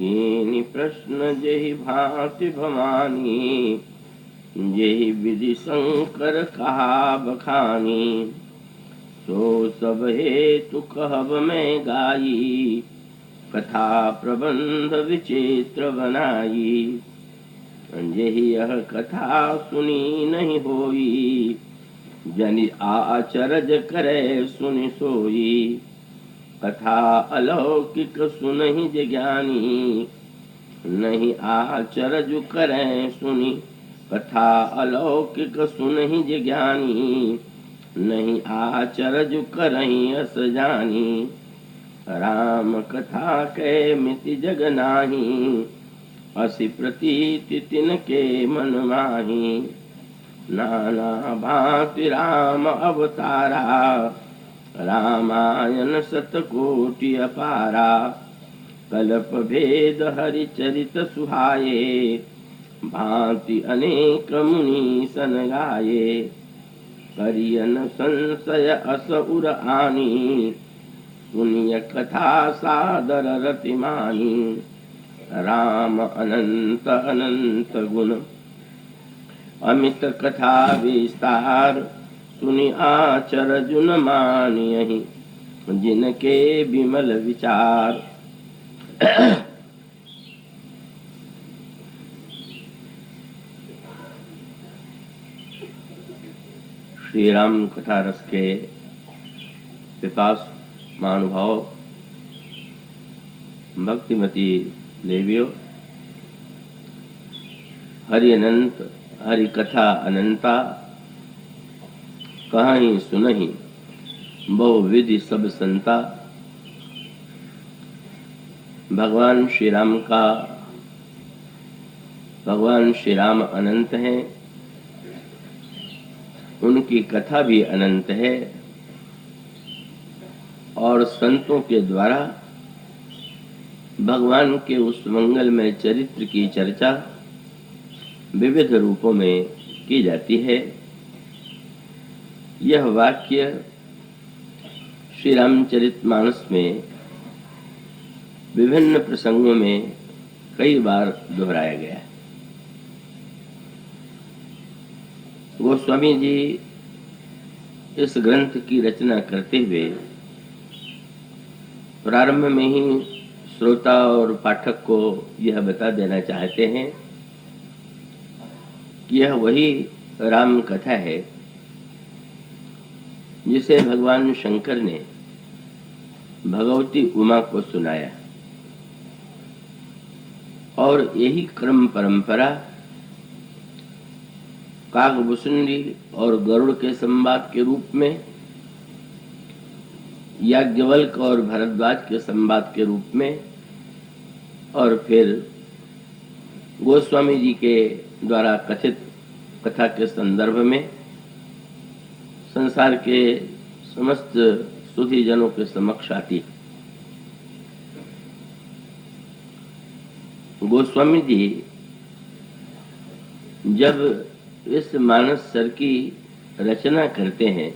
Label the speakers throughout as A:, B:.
A: कीनी प्रश्न जेहि भांति भवानी, जेहि विधि शंकर कहा बखानी। सो सब हेतु कहब मैं गाई, कथा प्रबंध विचित्र बनाई। जेहि यह कथा सुनी नहीं होई, जनि आचरज करे सुनि सोई। कथा अलौकिक सुनहि जे ज्ञानी, नहीं आचरज करे सुनि। कथा अलौकिक सुनहि जे ज्ञानी, नहीं आचरज करहि अस जानी। राम कथा के मिति जग नाही, असि प्रतीति तिनके मन माही। नाना भांति राम अवतारा, रामायण शतकोटि अपारा। कल्प भेद हरि चरित सुहाये, भांति अनेक मुनि सन गाये। करियन संशय अस उर आनी, सुनिय कथा सादर रति मानी। राम अनंत अनंत गुण, अमित कथा विस्तार। सुनि आचरजुन मानियहि, जिनके विमल विचार। श्री राम कथा रस के विकास महानुभाव भक्तिमती देवियों, हरि अनंत हरि कथा अनंता। कहानी सुनहि बहु विधि सब संता। भगवान श्री राम अनंत हैं, उनकी कथा भी अनंत है। और संतों के द्वारा भगवान के उस मंगलमय चरित्र की चर्चा विविध रूपों में की जाती है। यह वाक्य श्री रामचरितमानस में विभिन्न प्रसंगों में कई बार दोहराया गया है। गोस्वामी जी इस ग्रंथ की रचना करते हुए प्रारंभ में ही श्रोता और पाठक को यह बता देना चाहते हैं कि यह वही राम कथा है जिसे भगवान शंकर ने भगवती उमा को सुनाया। और यही क्रम परंपरा काकभूषुंडी और गरुड़ के संवाद के रूप में, याज्ञवल्क्य और भरद्वाज के संवाद के रूप में, और फिर गोस्वामी जी के द्वारा कथित कथा के संदर्भ में संसार के समस्त सुधी जनों के समक्ष आती। गोस्वामी जी जब इस मानस सर की रचना करते हैं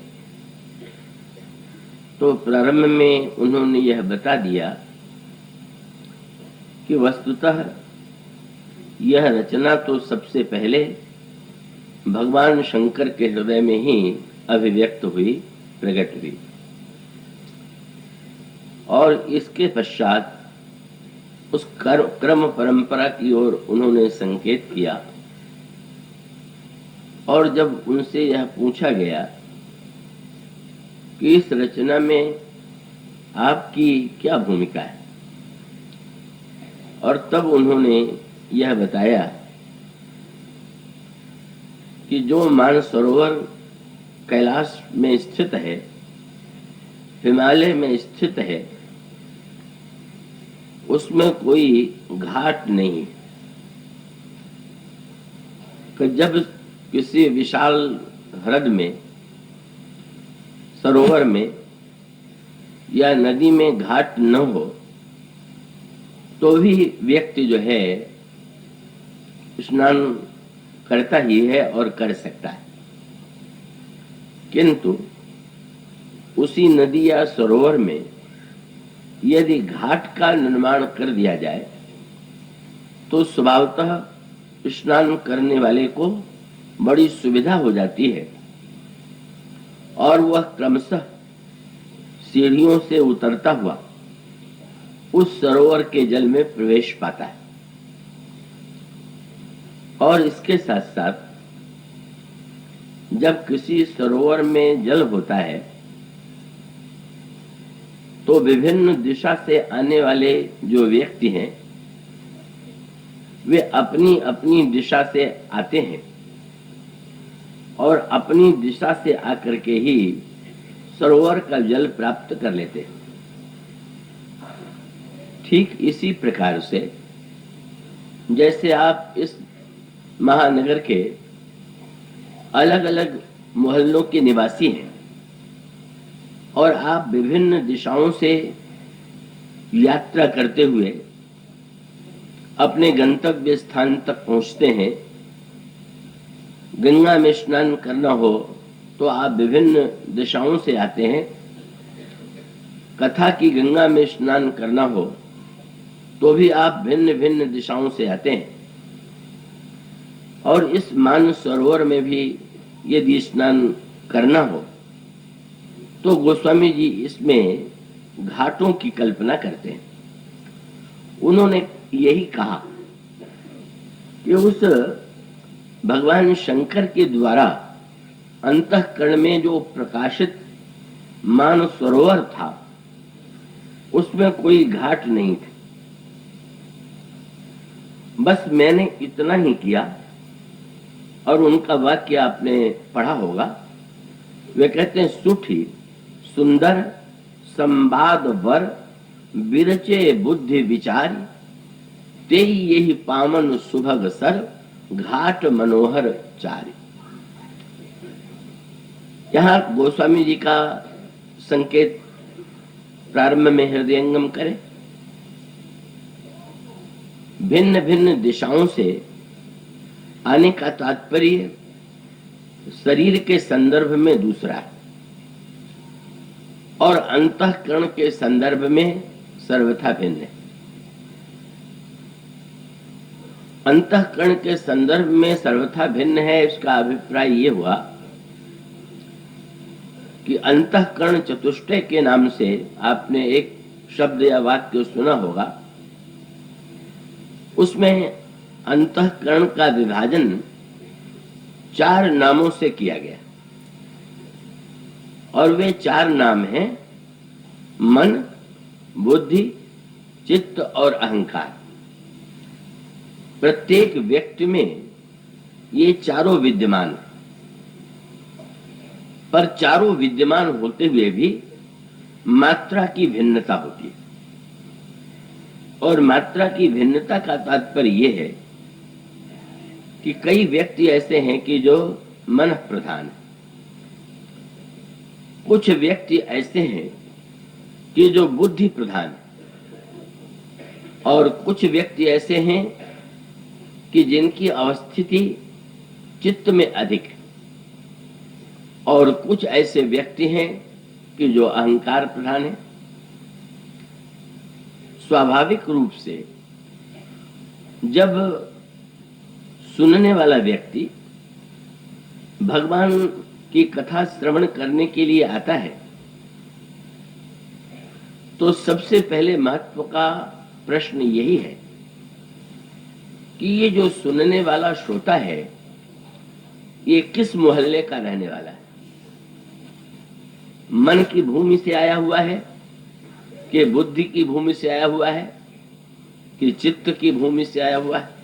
A: तो प्रारंभ में उन्होंने यह बता दिया कि वस्तुतः यह रचना तो सबसे पहले भगवान शंकर के हृदय में ही अभिव्यक्त हुई, प्रकट हुई। और इसके पश्चात उस क्रम परंपरा की ओर उन्होंने संकेत किया। और जब उनसे यह पूछा गया कि इस रचना में आपकी क्या भूमिका है, और तब उन्होंने यह बताया कि जो मानसरोवर कैलाश में स्थित है, हिमालय में स्थित है, उसमें कोई घाट नहीं। कि जब किसी विशाल ह्रद में, सरोवर में या नदी में घाट न हो तो भी व्यक्ति जो है स्नान करता ही है और कर सकता है। किंतु उसी नदी या सरोवर में यदि घाट का निर्माण कर दिया जाए तो स्वभावतः स्नान करने वाले को बड़ी सुविधा हो जाती है और वह क्रमशः सीढ़ियों से उतरता हुआ उस सरोवर के जल में प्रवेश पाता है। और इसके साथ साथ जब किसी सरोवर में जल होता है तो विभिन्न दिशा से आने वाले जो व्यक्ति हैं वे अपनी अपनी दिशा से आते हैं और अपनी दिशा से आकर के ही सरोवर का जल प्राप्त कर लेते हैं। ठीक इसी प्रकार से जैसे आप इस महानगर के अलग अलग मोहल्लों के निवासी हैं और आप विभिन्न दिशाओं से यात्रा करते हुए अपने गंतव्य स्थान तक पहुंचते हैं। गंगा में स्नान करना हो तो आप विभिन्न दिशाओं से आते हैं। कथा की गंगा में स्नान करना हो तो भी आप भिन्न भिन्न दिशाओं से आते हैं। और इस मानस सरोवर में भी यदि स्नान करना हो तो गोस्वामी जी इसमें घाटों की कल्पना करते हैं। उन्होंने यही कहा कि उस भगवान शंकर के द्वारा अंतःकरण में जो प्रकाशित मानस सरोवर था उसमें कोई घाट नहीं थे। बस मैंने इतना ही किया। और उनका वाक्य आपने पढ़ा होगा। वे कहते हैं, सुठी सुंदर संवाद वर विरचे बुद्धि विचार ते यही पावन सुभग सर घाट मनोहर चारि। यहाँ गोस्वामी जी का संकेत प्रारंभ में हृदयंगम करें। भिन्न भिन्न दिशाओं से आने का तात्पर्य शरीर के संदर्भ में दूसरा है और अंतःकरण के संदर्भ में सर्वथा भिन्न है। अंतःकरण के संदर्भ में सर्वथा भिन्न है, इसका अभिप्राय ये हुआ कि अंतःकरण चतुष्टय के नाम से आपने एक शब्द या वाक्य सुना होगा। उसमें अंतःकरण का विभाजन 4 नामों से किया गया और वे 4 नाम हैं मन, बुद्धि, चित्त और अहंकार। प्रत्येक व्यक्ति में ये चारों विद्यमान हैं, पर चारों विद्यमान होते हुए भी मात्रा की भिन्नता होती है। और मात्रा की भिन्नता का तात्पर्य यह है कि कई व्यक्ति ऐसे हैं कि जो मन प्रधान है, कुछ व्यक्ति ऐसे हैं कि जो बुद्धि प्रधान है और कुछ व्यक्ति ऐसे हैं कि जिनकी अवस्थिति चित्त में अधिक है और कुछ ऐसे व्यक्ति हैं कि जो अहंकार प्रधान है। स्वाभाविक रूप से जब सुनने वाला व्यक्ति भगवान की कथा श्रवण करने के लिए आता है तो सबसे पहले महत्व का प्रश्न यही है कि ये जो सुनने वाला श्रोता है ये किस मोहल्ले का रहने वाला है। मन की भूमि से आया हुआ है कि बुद्धि की भूमि से आया हुआ है कि चित्त की भूमि से आया हुआ है।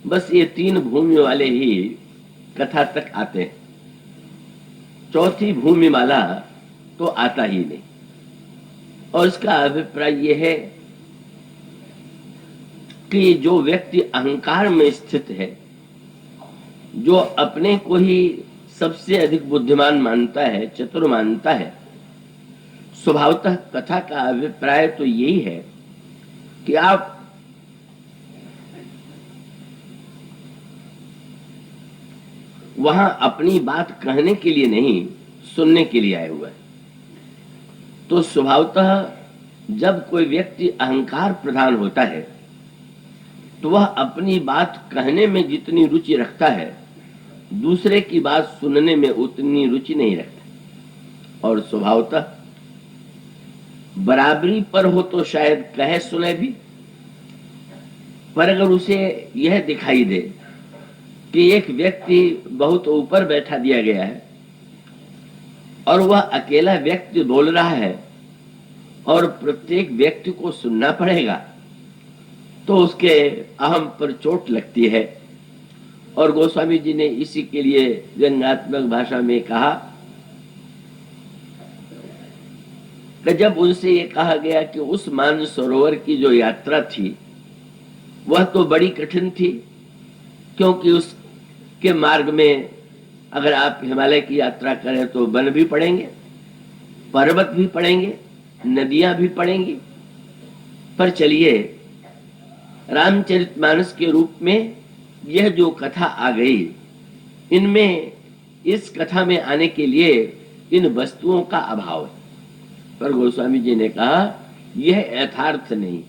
A: बस ये 3 भूमि वाले ही कथा तक आते हैं, चौथी भूमि वाला तो आता ही नहीं। और इसका अभिप्राय यह है कि जो व्यक्ति अहंकार में स्थित है, जो अपने को ही सबसे अधिक बुद्धिमान मानता है, चतुर मानता है, स्वभावतः कथा का अभिप्राय तो यही है कि आप वहां अपनी बात कहने के लिए नहीं, सुनने के लिए आए हुए हैं। तो स्वभावतः जब कोई व्यक्ति अहंकार प्रधान होता है तो वह अपनी बात कहने में जितनी रुचि रखता है, दूसरे की बात सुनने में उतनी रुचि नहीं रखता। और स्वभावतः बराबरी पर हो तो शायद कहे सुने भी, पर अगर उसे यह दिखाई दे कि एक व्यक्ति बहुत ऊपर बैठा दिया गया है और वह अकेला व्यक्ति बोल रहा है और प्रत्येक व्यक्ति को सुनना पड़ेगा, तो उसके अहम पर चोट लगती है। और गोस्वामी जी ने इसी के लिए व्यंग्यात्मक भाषा में कहा कि जब उनसे ये कहा गया कि उस मानसरोवर की जो यात्रा थी वह तो बड़ी कठिन थी, क्योंकि उसके मार्ग में अगर आप हिमालय की यात्रा करें तो वन भी पड़ेंगे, पर्वत भी पड़ेंगे, नदियां भी पड़ेंगी। पर चलिए, रामचरितमानस के रूप में यह जो कथा आ गई, इनमें इस कथा में आने के लिए इन वस्तुओं का अभाव है। पर गोस्वामी जी ने कहा यह यथार्थ नहीं।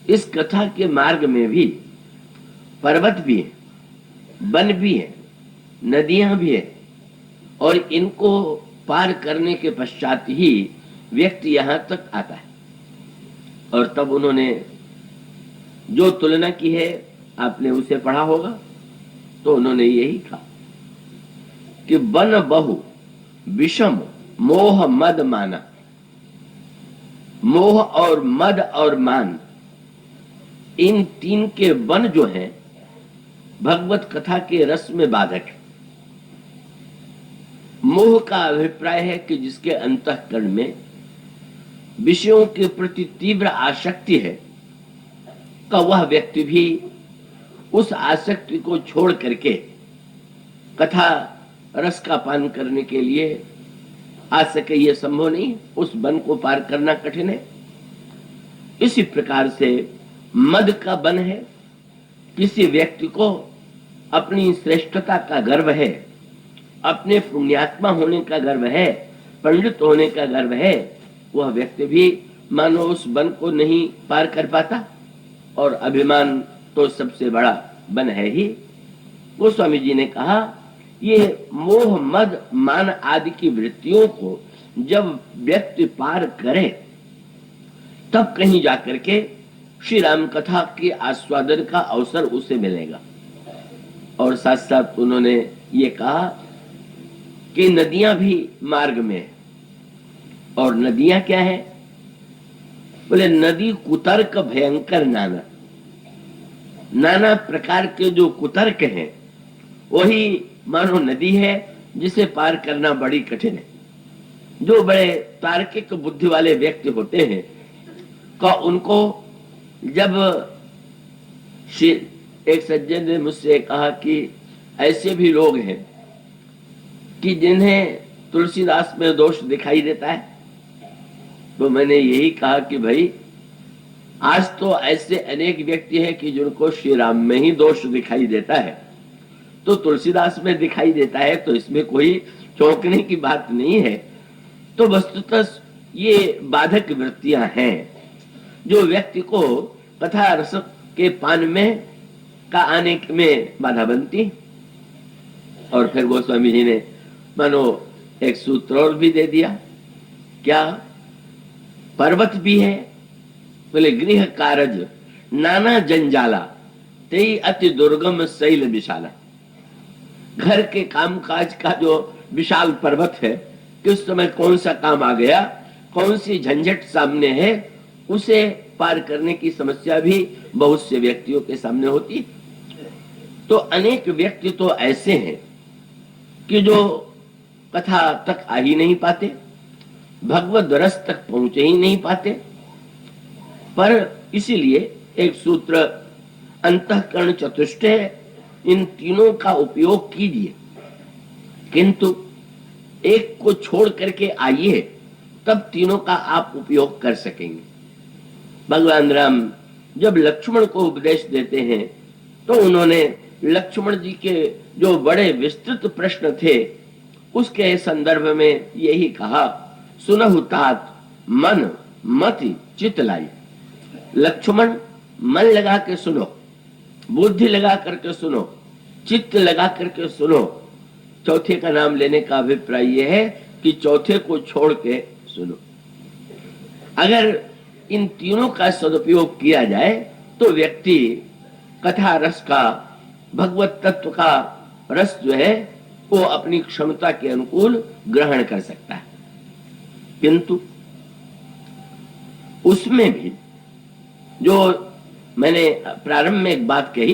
A: इस कथा के मार्ग में भी पर्वत भी है, वन भी है, नदियां भी है, और इनको पार करने के पश्चात ही व्यक्ति यहां तक आता है। और तब उन्होंने जो तुलना की है, आपने उसे पढ़ा होगा, तो उन्होंने यही कहा कि वन बहु विषम मोह मद माना। मोह और मद और मान, इन तीन के वन जो हैं भगवत कथा के रस में बाधक है। मोह का अभिप्राय है कि जिसके अंतःकरण में विषयों के प्रति तीव्र आसक्ति है, का वह व्यक्ति भी उस आसक्ति को छोड़ करके कथा रस का पान करने के लिए आ सके, यह संभव नहीं। उस वन को पार करना कठिन है। इसी प्रकार से मद का बन है, किसी व्यक्ति को अपनी श्रेष्ठता का गर्व है, अपने पुण्यात्मा होने का गर्व है, पंडित होने का गर्व है, वह व्यक्ति भी मानो उस बन को नहीं पार कर पाता। और अभिमान तो सबसे बड़ा बन है ही। गोस्वामी जी ने कहा ये मोह मद मान आदि की वृत्तियों को जब व्यक्ति पार करे, तब कहीं जाकर के श्री राम कथा के आस्वादन का अवसर उसे मिलेगा। और साथ साथ उन्होंने ये कहा कि नदियां भी मार्ग में है। और नदियां क्या है? बोले नदी कुतर्क भयंकर नाना। नाना प्रकार के जो कुतर्क हैं वही मानो नदी है, जिसे पार करना बड़ी कठिन है। जो बड़े तार्किक बुद्धि वाले व्यक्ति होते हैं का उनको जब एक सज्जन ने मुझसे कहा कि ऐसे भी लोग हैं कि जिन्हें तुलसीदास में दोष दिखाई देता है, तो मैंने यही कहा कि भाई आज तो ऐसे अनेक व्यक्ति हैं कि जिनको श्री राम में ही दोष दिखाई देता है, तो तुलसीदास में दिखाई देता है, तो इसमें कोई चौंकने की बात नहीं है। तो वस्तुतः ये बाधक वृत्तियां हैं जो व्यक्ति को कथा रस के पान में का आने में बाधा बनती। और फिर गोस्वामी जी ने मानो एक सूत्र और भी दे दिया, क्या? पर्वत भी है, बोले गृह कारज नाना जंजाला तेई अति दुर्गम शैल विशाला। घर के कामकाज का जो विशाल पर्वत है, किस समय कौन सा काम आ गया, कौन सी झंझट सामने है, उसे पार करने की समस्या भी बहुत से व्यक्तियों के सामने होती। तो अनेक व्यक्ति तो ऐसे हैं कि जो कथा तक आ ही नहीं पाते, भगवत रस तक पहुंचे ही नहीं पाते। पर इसीलिए एक सूत्र अंतःकरण चतुष्ट है, इन तीनों का उपयोग कीजिए, किंतु एक को छोड़ करके आइए, तब तीनों का आप उपयोग कर सकेंगे। भगवान राम जब लक्ष्मण को उपदेश देते हैं तो उन्होंने लक्ष्मण जी के जो बड़े विस्तृत प्रश्न थे उसके संदर्भ में यही कहा, सुनहु तात मन मति चित लाई। लक्ष्मण मन लगा के सुनो, बुद्धि लगा करके सुनो, चित्त लगा करके सुनो। चौथे का नाम लेने का अभिप्राय यह है कि चौथे को छोड़ के सुनो। अगर इन तीनों का सदुपयोग किया जाए तो व्यक्ति कथा रस का, भगवत तत्व का रस जो है वो अपनी क्षमता के अनुकूल ग्रहण कर सकता है। किंतु उसमें भी जो मैंने प्रारंभ में एक बात कही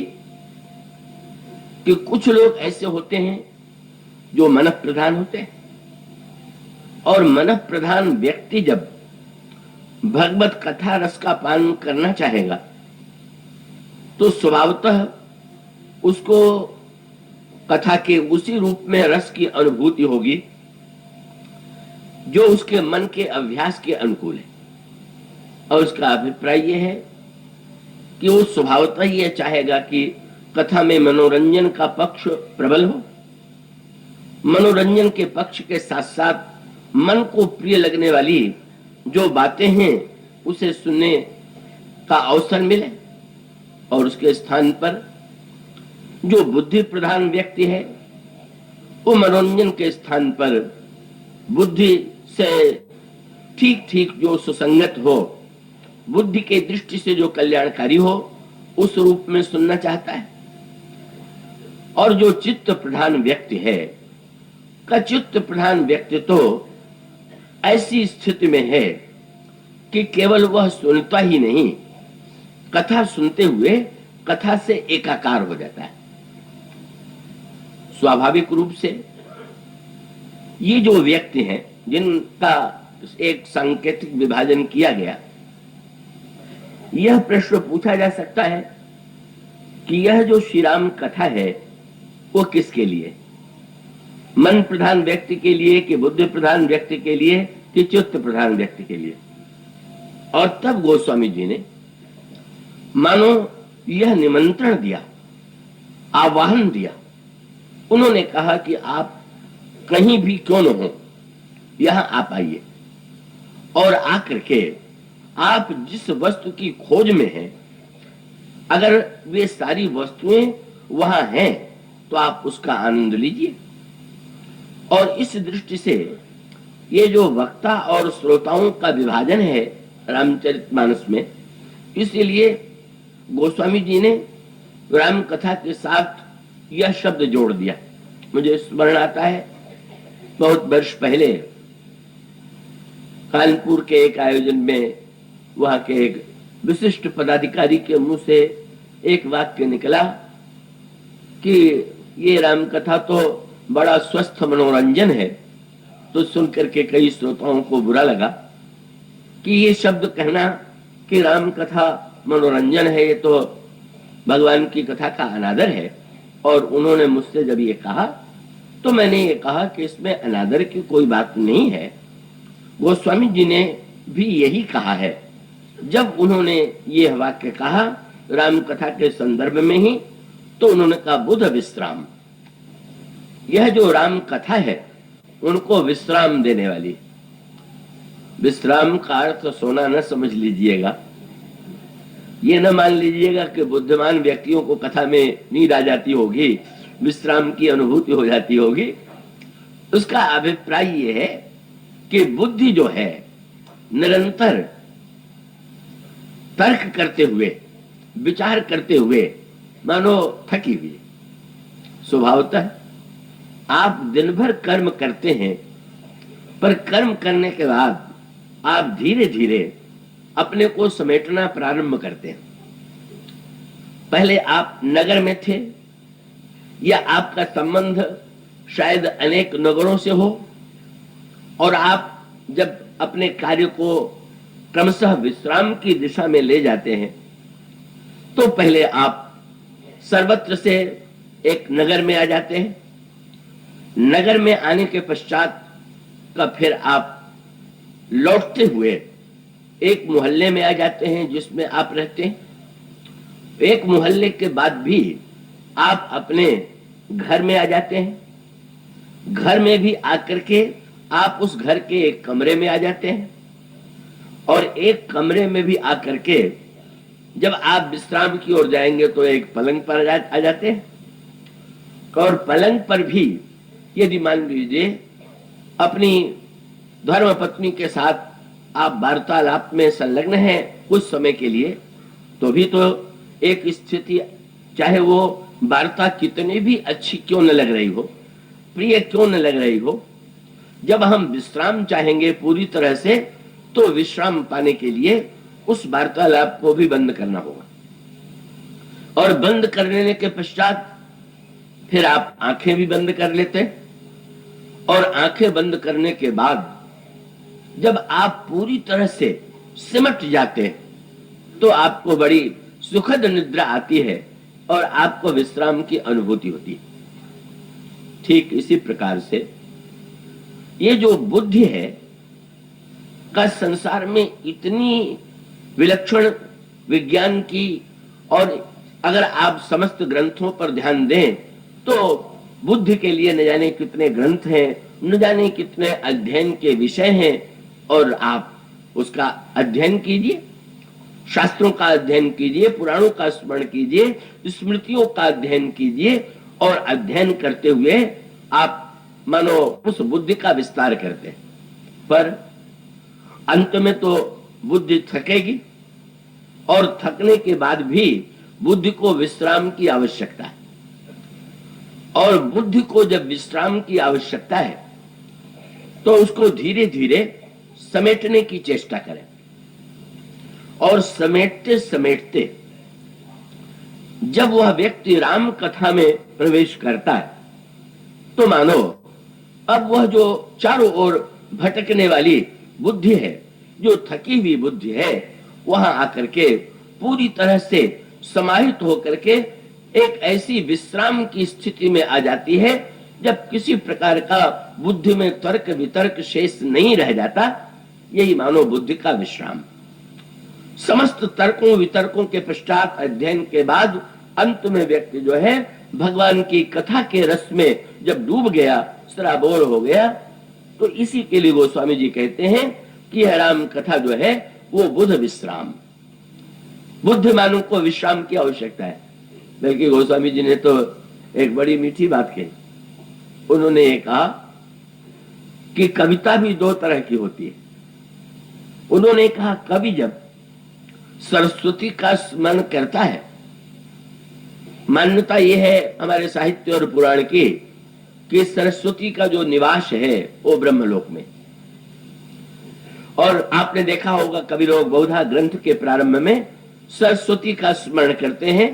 A: कि कुछ लोग ऐसे होते हैं जो मन प्रधान होते हैं, और मन प्रधान व्यक्ति जब भगवत कथा रस का पान करना चाहेगा तो स्वभावतः उसको कथा के उसी रूप में रस की अनुभूति होगी जो उसके मन के अभ्यास के अनुकूल है। और उसका अभिप्राय यह है कि वो स्वभावतः यह चाहेगा कि कथा में मनोरंजन का पक्ष प्रबल हो, मनोरंजन के पक्ष के साथ साथ मन को प्रिय लगने वाली जो बातें हैं उसे सुनने का अवसर मिले, और उसके स्थान पर जो बुद्धि प्रधान व्यक्ति है वो मनोरंजन के स्थान पर बुद्धि से ठीक ठीक जो सुसंगत हो, बुद्धि के दृष्टि से जो कल्याणकारी हो, उस रूप में सुनना चाहता है। और जो चित्त प्रधान व्यक्ति है का चित्त प्रधान व्यक्ति तो ऐसी स्थिति में है कि केवल वह सुनता ही नहीं, कथा सुनते हुए कथा से एकाकार हो जाता है। स्वाभाविक रूप से ये जो व्यक्ति हैं जिनका एक सांकेतिक विभाजन किया गया, यह प्रश्न पूछा जा सकता है कि यह जो श्री राम कथा है वो किसके लिए, मन प्रधान व्यक्ति के लिए कि बुद्धि प्रधान व्यक्ति के लिए कि चित्त प्रधान व्यक्ति के लिए। और तब गोस्वामी जी ने मानो यह निमंत्रण दिया, आह्वान दिया। उन्होंने कहा कि आप कहीं भी क्यों न हो, यहां आप आइए और आकर के आप जिस वस्तु की खोज में हैं, अगर वे सारी वस्तुएं वहां हैं तो आप उसका आनंद लीजिए। और इस दृष्टि से ये जो वक्ता और श्रोताओं का विभाजन है रामचरितमानस में, इसलिए गोस्वामी जी ने राम कथा के साथ यह शब्द जोड़ दिया। मुझे स्मरण आता है बहुत वर्ष पहले कानपुर के एक आयोजन में वहां के एक विशिष्ट पदाधिकारी के मुंह से एक वाक्य निकला कि ये राम कथा तो बड़ा स्वस्थ मनोरंजन है। तो सुनकर के कई श्रोताओं को बुरा लगा कि ये शब्द कहना कि राम कथा मनोरंजन है, ये तो भगवान की कथा का अनादर है। और उन्होंने मुझसे जब ये कहा तो मैंने ये कहा कि इसमें अनादर की कोई बात नहीं है। गोस्वामी जी ने भी यही कहा है। जब उन्होंने ये वाक्य कहा राम कथा के संदर्भ में ही, तो उन्होंने कहा बुध विश्राम, यह जो राम कथा है उनको विश्राम देने वाली। विश्राम का अर्थ सोना न समझ लीजिएगा, ये न मान लीजिएगा कि बुद्धिमान व्यक्तियों को कथा में नींद आ जाती होगी, विश्राम की अनुभूति हो जाती होगी। उसका अभिप्राय ये है कि बुद्धि जो है निरंतर तर्क करते हुए, विचार करते हुए मानो थकी हुई। स्वभावतः आप दिन भर कर्म करते हैं, पर कर्म करने के बाद आप धीरे धीरे अपने को समेटना प्रारंभ करते हैं। पहले आप नगर में थे, या आपका संबंध शायद अनेक नगरों से हो, और आप जब अपने कार्य को क्रमशः विश्राम की दिशा में ले जाते हैं तो पहले आप सर्वत्र से एक नगर में आ जाते हैं। नगर में आने के पश्चात का फिर आप लौटते हुए एक मोहल्ले में आ जाते हैं जिसमें आप रहते हैं। एक मोहल्ले के बाद भी आप अपने घर में आ जाते हैं। घर में भी आकर के आप उस घर के एक कमरे में आ जाते हैं, और एक कमरे में भी आकर के जब आप विश्राम की ओर जाएंगे तो एक पलंग पर आ जाते हैं, और पलंग पर भी यदि मान लीजिए अपनी धर्म पत्नी के साथ आप वार्तालाप में संलग्न हैं कुछ समय के लिए, तो भी तो एक स्थिति, चाहे वो वार्ता कितनी भी अच्छी क्यों न लग रही हो, प्रिय क्यों न लग रही हो, जब हम विश्राम चाहेंगे पूरी तरह से, तो विश्राम पाने के लिए उस वार्तालाप को भी बंद करना होगा। और बंद करने के पश्चात फिर आप आंखें भी बंद कर लेते, और आंखें बंद करने के बाद जब आप पूरी तरह से सिमट जाते हैं, तो आपको बड़ी सुखद निद्रा आती है और आपको विश्राम की अनुभूति होती है। ठीक इसी प्रकार से ये जो बुद्धि है का संसार में इतनी विलक्षण विज्ञान की, और अगर आप समस्त ग्रंथों पर ध्यान दें तो बुद्धि के लिए न जाने कितने ग्रंथ हैं, न जाने कितने अध्ययन के विषय हैं, और आप उसका अध्ययन कीजिए, शास्त्रों का अध्ययन कीजिए, पुराणों का स्मरण कीजिए, स्मृतियों का अध्ययन कीजिए, और अध्ययन करते हुए आप मानो उस बुद्धि का विस्तार करते हैं। पर अंत में तो बुद्धि थकेगी, और थकने के बाद भी बुद्धि को विश्राम की आवश्यकता है। और बुद्धि को जब विश्राम की आवश्यकता है तो उसको धीरे धीरे समेटने की चेष्टा करें, और समेटते समेटते जब वह व्यक्ति राम कथा में प्रवेश करता है, तो मानो अब वह जो चारों ओर भटकने वाली बुद्धि है, जो थकी हुई बुद्धि है, वहां आकर के पूरी तरह से समाहित होकर के एक ऐसी विश्राम की स्थिति में आ जाती है जब किसी प्रकार का बुद्धि में तर्क वितर्क शेष नहीं रह जाता। यही मानो बुद्धि का विश्राम। समस्त तर्कों वितर्कों के पश्चात अध्ययन के बाद अंत में व्यक्ति जो है भगवान की कथा के रस में जब डूब गया, सराबोर हो गया, तो इसी के लिए गोस्वामी जी कहते हैं कि राम कथा जो है वो बुद्ध विश्राम, बुद्धिमानों को विश्राम की आवश्यकता है। बल्कि गोस्वामी जी ने तो एक बड़ी मीठी बात कही। उन्होंने ये कहा कि कविता भी दो तरह की होती है। उन्होंने कहा कवि जब सरस्वती का स्मरण करता है, मान्यता यह है हमारे साहित्य और पुराण की कि सरस्वती का जो निवास है वो ब्रह्मलोक में। और आपने देखा होगा कवि लोग बहुधा ग्रंथ के प्रारंभ में सरस्वती का स्मरण करते हैं,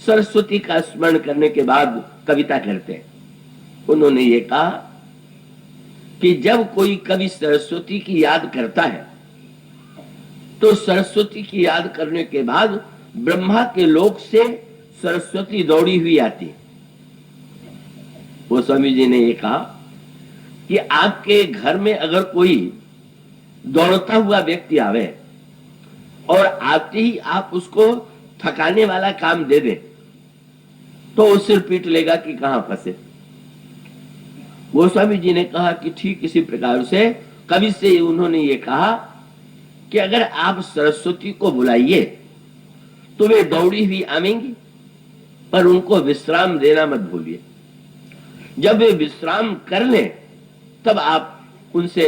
A: सरस्वती का स्मरण करने के बाद कविता करते हैं। उन्होंने ये कहा कि जब कोई कवि सरस्वती की याद करता है तो सरस्वती की याद करने के बाद ब्रह्मा के लोक से सरस्वती दौड़ी हुई आती है। वो स्वामी जी ने ये कहा कि आपके घर में अगर कोई दौड़ता हुआ व्यक्ति आवे और आते ही आप उसको थकाने वाला काम दे दें, तो वो सिर पीट लेगा कि कहां फंसे। गोस्वामी जी ने कहा कि ठीक इसी प्रकार से कवि से उन्होंने ये कहा कि अगर आप सरस्वती को बुलाइए तो वे दौड़ी हुई आवेंगी, पर उनको विश्राम देना मत भूलिए। जब वे विश्राम कर लें तब आप उनसे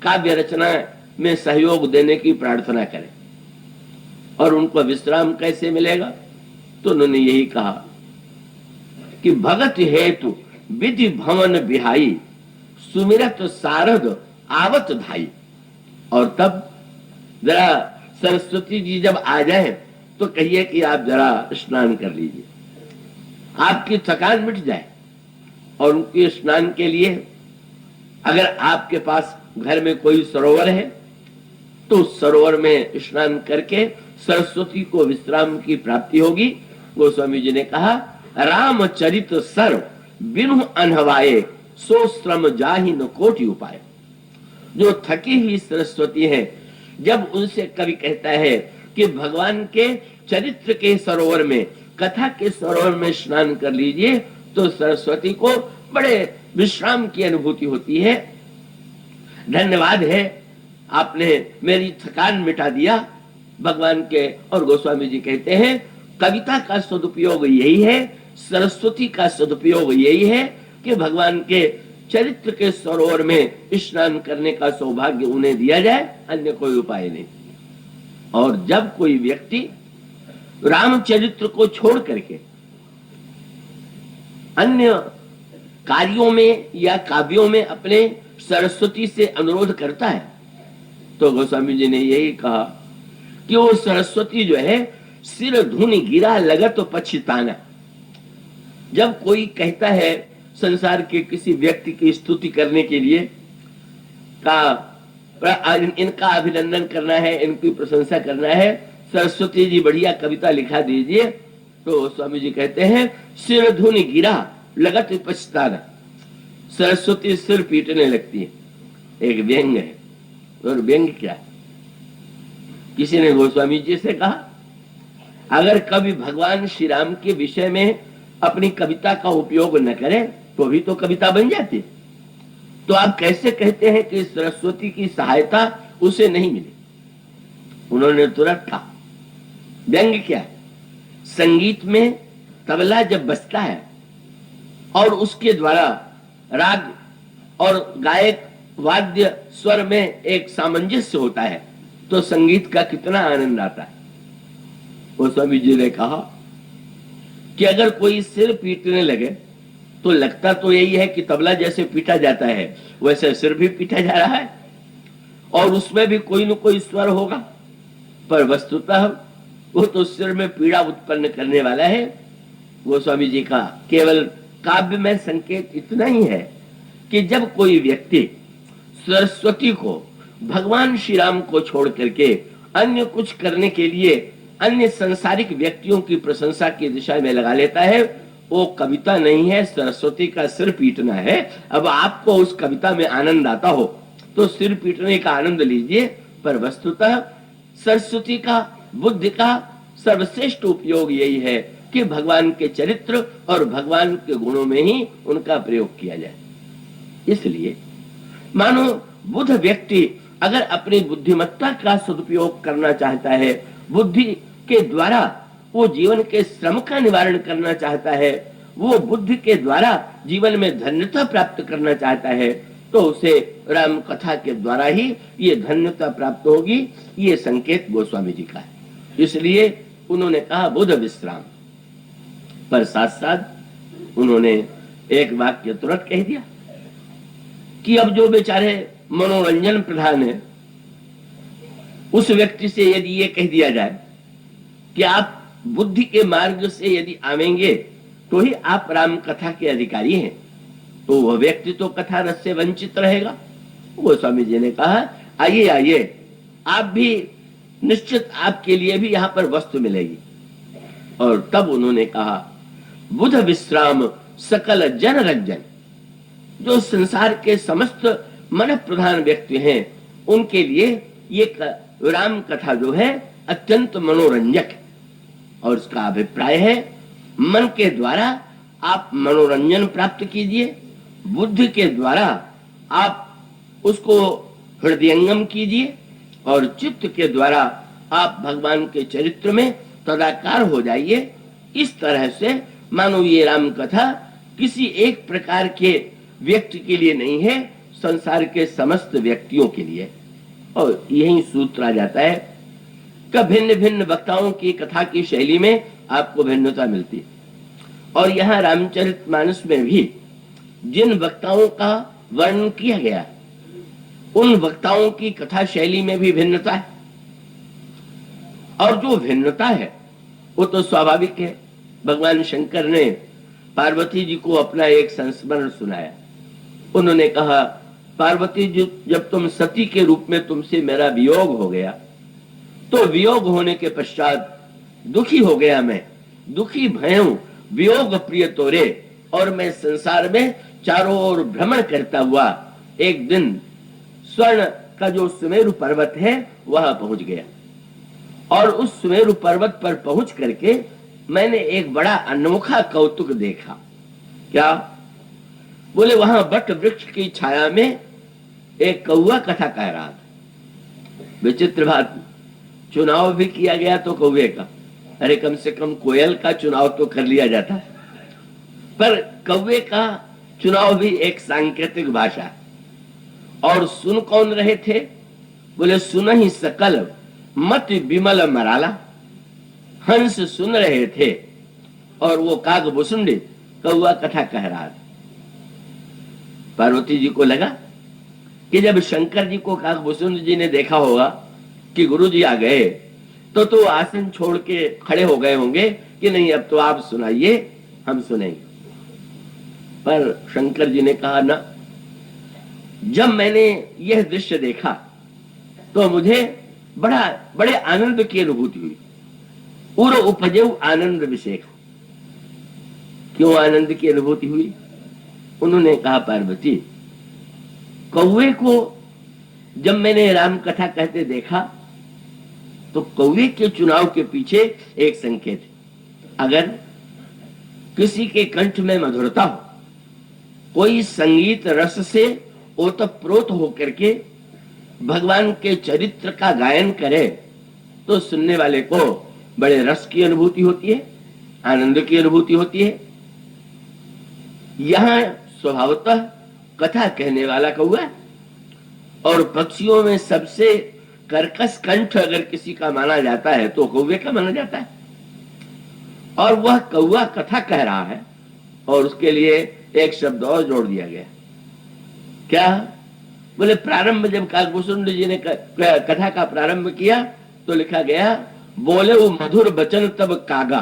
A: काव्य रचना में सहयोग देने की प्रार्थना करें। और उनको विश्राम कैसे मिलेगा? तो उन्होंने यही कहा कि भगत हेतु विधि भवन बिहाई, सुमिरत सारद आवत धाई। और तब जरा सरस्वती जी जब आ जाए तो कहिए कि आप जरा स्नान कर लीजिए, आपकी थकान मिट जाए। और उनके स्नान के लिए अगर आपके पास घर में कोई सरोवर है तो सरोवर में स्नान करके सरस्वती को विश्राम की प्राप्ति होगी। गोस्वामी जी ने कहा रामचरित सर्व बिनु अनहवाए, सो श्रम जाहि न कोटि उपाय। जो थकी हुई सरस्वती है, जब उनसे कवि कहता है कि भगवान के चरित्र के सरोवर में, कथा के सरोवर में स्नान कर लीजिए, तो सरस्वती को बड़े विश्राम की अनुभूति होती है। धन्यवाद है, आपने मेरी थकान मिटा दिया, भगवान के। और गोस्वामी जी कहते हैं कविता का सदुपयोग यही है, सरस्वती का सदुपयोग यही है कि भगवान के चरित्र के सरोवर में स्नान करने का सौभाग्य उन्हें दिया जाए, अन्य कोई उपाय नहीं। और जब कोई व्यक्ति रामचरित्र को छोड़ करके अन्य कार्यों में या काव्यों में अपने सरस्वती से अनुरोध करता है, तो गोस्वामी जी ने यही कहा कि वो सरस्वती जो है सिर धुन गिरा लगत तो पछताना। जब कोई कहता है संसार के किसी व्यक्ति की स्तुति करने के लिए इनका अभिनंदन करना है, इनकी प्रशंसा करना है, सरस्वती जी बढ़िया कविता लिखा दीजिए, तो स्वामी जी कहते हैं सिर धुन गिरा लगत पछताना। सरस्वती सिर पीटने लगती है, एक व्यंग है। और व्यंग क्या है? किसी ने गोस्वामी जी से कहा अगर कभी भगवान श्री राम के विषय में अपनी कविता का उपयोग न करें तो भी तो कविता बन जाती, तो आप कैसे कहते हैं कि सरस्वती की सहायता उसे नहीं मिली? उन्होंने तुरंत कहा व्यंग क्या है? संगीत में तबला जब बजता है और उसके द्वारा राग और गायक वाद्य स्वर में एक सामंजस्य होता है तो संगीत का कितना आनंद आता है। गोस्वामी जी ने कहा कि अगर कोई सिर पीटने लगे तो लगता तो यही है कि तबला जैसे पीटा जाता है वैसे सिर भी पीटा जा रहा है और उसमें भी कोई न कोई स्वर होगा, पर वस्तुतः वो तो सिर में पीड़ा उत्पन्न करने वाला है। गोस्वामी जी का केवल काव्य में संकेत इतना ही है कि जब कोई व्यक्ति सरस्वती को भगवान श्री राम को छोड़ करके अन्य कुछ करने के लिए अन्य संसारिक व्यक्तियों की प्रशंसा की दिशा में लगा लेता है, वो कविता नहीं है, सरस्वती का सिर पीटना है। अब आपको उस कविता में आनंद आता हो तो सिर पीटने का आनंद लीजिए, पर वस्तुतः सरस्वती का बुद्धि का सर्वश्रेष्ठ उपयोग यही है कि भगवान के चरित्र और भगवान के गुणों में ही उनका प्रयोग किया जाए। इसलिए मानो बुद्ध व्यक्ति अगर अपनी बुद्धिमत्ता का सदुपयोग करना चाहता है, बुद्धि के द्वारा वो जीवन के श्रम का निवारण करना चाहता है, वो बुद्धि के द्वारा जीवन में धन्यता प्राप्त करना चाहता है, तो उसे राम कथा के द्वारा ही ये धन्यता प्राप्त होगी। ये संकेत गोस्वामी जी का है। इसलिए उन्होंने कहा बुध विश्राम, पर साथ साथ उन्होंने एक वाक्य तुरंत कह दिया कि अब जो बेचारे मनोरंजन प्रधान है उस व्यक्ति से यदि ये कह दिया जाए कि आप बुद्धि के मार्ग से यदि आवेंगे तो ही आप राम कथा के अधिकारी हैं, तो वह व्यक्ति तो कथा रस से वंचित रहेगा। गोस्वामी जी ने कहा आइए आइए, आप भी निश्चित आपके लिए भी यहाँ पर वस्तु मिलेगी। और तब उन्होंने कहा बुध विश्राम सकल जन रंजन। जो संसार के समस्त मन प्रधान व्यक्ति हैं उनके लिए ये राम कथा जो है अत्यंत मनोरंजक है। और उसका अभिप्राय है मन के द्वारा आप मनोरंजन प्राप्त कीजिए, बुद्धि के द्वारा आप उसको हृदयंगम कीजिए और चित्त के द्वारा आप भगवान के चरित्र में तदाकार हो जाइए। इस तरह से मानो ये राम कथा किसी एक प्रकार के व्यक्ति के लिए नहीं है, संसार के समस्त व्यक्तियों के लिए। और यही सूत्र आ जाता है कि भिन्न भिन्न वक्ताओं की कथा की शैली में आपको भिन्नता मिलती है। और यहाँ रामचरितमानस में भी जिन वक्ताओं का वर्णन किया गया उन वक्ताओं की कथा शैली में भी भिन्नता है। और जो भिन्नता है वो तो स्वाभाविक है। भगवान शंकर ने पार्वती जी को अपना एक संस्मरण सुनाया। उन्होंने कहा पार्वती जी जब तुम सती के रूप में तुमसे मेरा वियोग हो गया तो वियोग होने के पश्चात दुखी हो गया, मैं दुखी भयं वियोग प्रिय तोरे, और मैं संसार में चारों ओर भ्रमण करता हुआ एक दिन स्वर्ण का जो सुमेरु पर्वत है वहां पहुंच गया। और उस सुमेरु पर्वत पर पहुंच करके मैंने एक बड़ा अनोखा कौतुक देखा। क्या? बोले वहां बट वृक्ष की छाया में एक कौवा कथा कह रहा था। विचित्र बात, चुनाव भी किया गया तो कौवे का, अरे कम से कम कोयल का चुनाव तो कर लिया जाता है, पर कौवे का चुनाव भी एक सांकेतिक भाषा है। और सुन कौन रहे थे? बोले सुन ही सकल मत विमल मराला। हंस सुन रहे थे और वो काग भुसुंडी कौआ कथा कह रहा था। पार्वती जी को लगा कि जब शंकर जी को काग भुसुंडी जी ने देखा होगा कि गुरु जी आ गए तो आसन छोड़ के खड़े हो गए होंगे कि नहीं अब तो आप सुनाइए, हम सुनेंगे। पर शंकर जी ने कहा ना, जब मैंने यह दृश्य देखा तो मुझे बड़े आनंद की अनुभूति हुई। उर उपजे आनंद विशेष। क्यों आनंद की अनुभूति हुई? उन्होंने कहा पार्वती, कौवे को जब मैंने राम कथा कहते देखा तो कौवे के चुनाव के पीछे एक संकेत है। अगर किसी के कंठ में मधुरता हो, कोई संगीत रस से ओतप्रोत होकर के भगवान के चरित्र का गायन करे तो सुनने वाले को बड़े रस की अनुभूति होती है, आनंद की अनुभूति होती है। यहां स्वभावतः कथा कहने वाला कौवा, और पक्षियों में सबसे कर्कश कंठ अगर किसी का माना जाता है तो कौवे का माना जाता है। और वह कौवा कथा कह रहा है और उसके लिए एक शब्द और जोड़ दिया गया। क्या? बोले प्रारंभ जब काकभूषुंड जी ने कथा का प्रारंभ किया तो लिखा गया, बोले वो मधुर वचन तब कागा।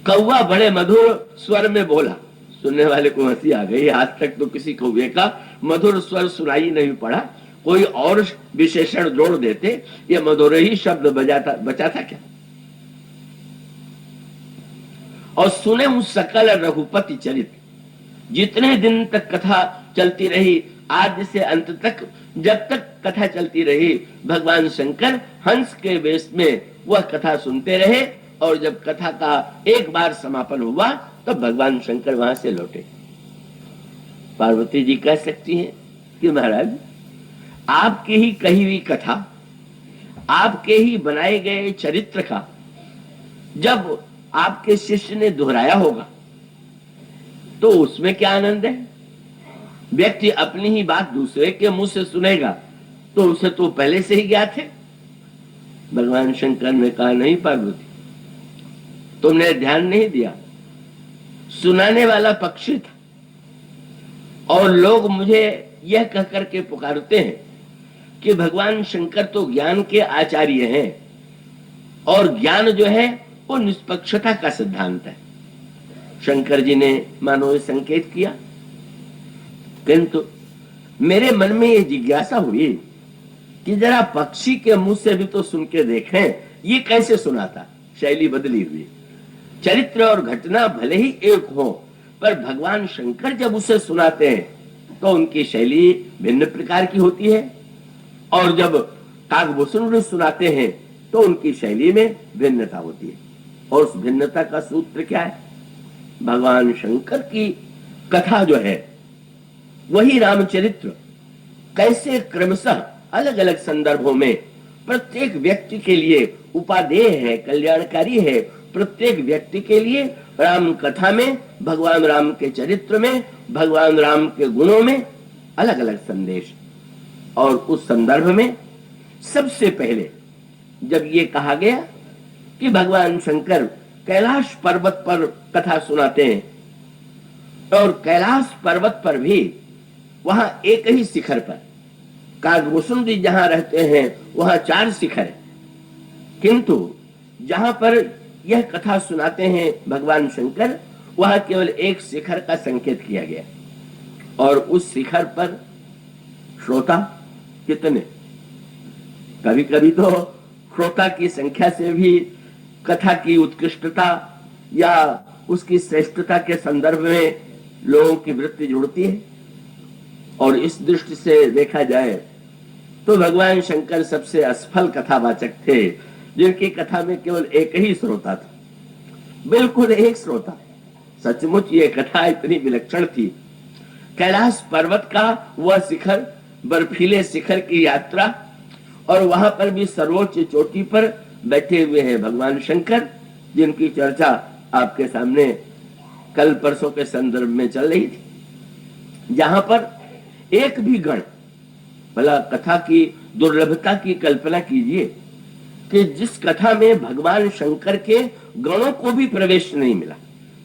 A: कौवा बड़े मधुर स्वर में बोला। सुनने वाले को हंसी आ गई। आज तक तो किसी कौवे का मधुर स्वर सुनाई नहीं पड़ा, कोई और विशेषण जोड़ देते, ये मधुर ही शब्द बचा था क्या? और सुने उस सकल रघुपति चरित। जितने दिन तक कथा चलती रही, आदि से अंत तक, जब तक कथा चलती रही, भगवान शंकर हंस के वेश में वह कथा सुनते रहे। और जब कथा का एक बार समापन हुआ तब भगवान शंकर वहां से लौटे। पार्वती जी कह सकती हैं कि महाराज, आपकी ही कही हुई कथा, आपके ही बनाए गए चरित्र का जब आपके शिष्य ने दोहराया होगा तो उसमें क्या आनंद है? व्यक्ति अपनी ही बात दूसरे के मुंह से सुनेगा तो उसे तो पहले से ही ज्ञात है। भगवान शंकर ने कहा, नहीं पार्वती, तुमने ध्यान नहीं दिया, सुनाने वाला पक्षी था। और लोग मुझे यह कहकर के पुकारते हैं कि भगवान शंकर तो ज्ञान के आचार्य हैं और ज्ञान जो है वो निष्पक्षता का सिद्धांत है। शंकर जी ने मानो संकेत किया, किंतु मेरे मन में ये जिज्ञासा हुई कि जरा पक्षी के मुंह से भी तो सुन के देखें ये कैसे सुनाता। शैली बदली हुई। चरित्र और घटना भले ही एक हो, पर भगवान शंकर जब उसे सुनाते हैं तो उनकी शैली भिन्न प्रकार की होती है, और जब काकभूषुंड सुनाते हैं तो उनकी शैली में भिन्नता होती है। और उस भिन्नता का सूत्र क्या है? भगवान शंकर की कथा जो है वही रामचरित्र कैसे क्रमशः अलग अलग संदर्भों में प्रत्येक व्यक्ति के लिए उपादेय है, कल्याणकारी है। प्रत्येक व्यक्ति के लिए राम कथा में, भगवान राम के चरित्र में, भगवान राम के गुणों में अलग अलग संदेश। और उस संदर्भ में सबसे पहले जब ये कहा गया कि भगवान शंकर कैलाश पर्वत पर कथा सुनाते हैं, और कैलाश पर्वत पर भी वहां एक ही शिखर पर, काकभूषुंड जहां रहते हैं वहां 4 शिखर है, किंतु जहां पर यह कथा सुनाते हैं भगवान शंकर वहां केवल एक शिखर का संकेत किया गया। और उस शिखर पर श्रोता कितने? कभी कभी तो श्रोता की संख्या से भी कथा की उत्कृष्टता या उसकी श्रेष्ठता के संदर्भ में लोगों की वृत्ति जुड़ती है। और इस दृष्टि से देखा जाए तो भगवान शंकर सबसे असफल कथावाचक थे, जिनकी कथा में केवल एक ही श्रोता था, बिल्कुल एक श्रोता। सचमुच ये कथा इतनी विलक्षण थी। कैलाश पर्वत का वह शिखर, बर्फीले शिखर की यात्रा, और वहां पर भी सर्वोच्च चोटी पर बैठे हुए हैं भगवान शंकर, जिनकी चर्चा आपके सामने कल परसों के संदर्भ में चल रही थी, जहां पर एक भी गण, भला कथा की दुर्लभता की कल्पना कीजिए कि जिस कथा में भगवान शंकर के गणों को भी प्रवेश नहीं मिला।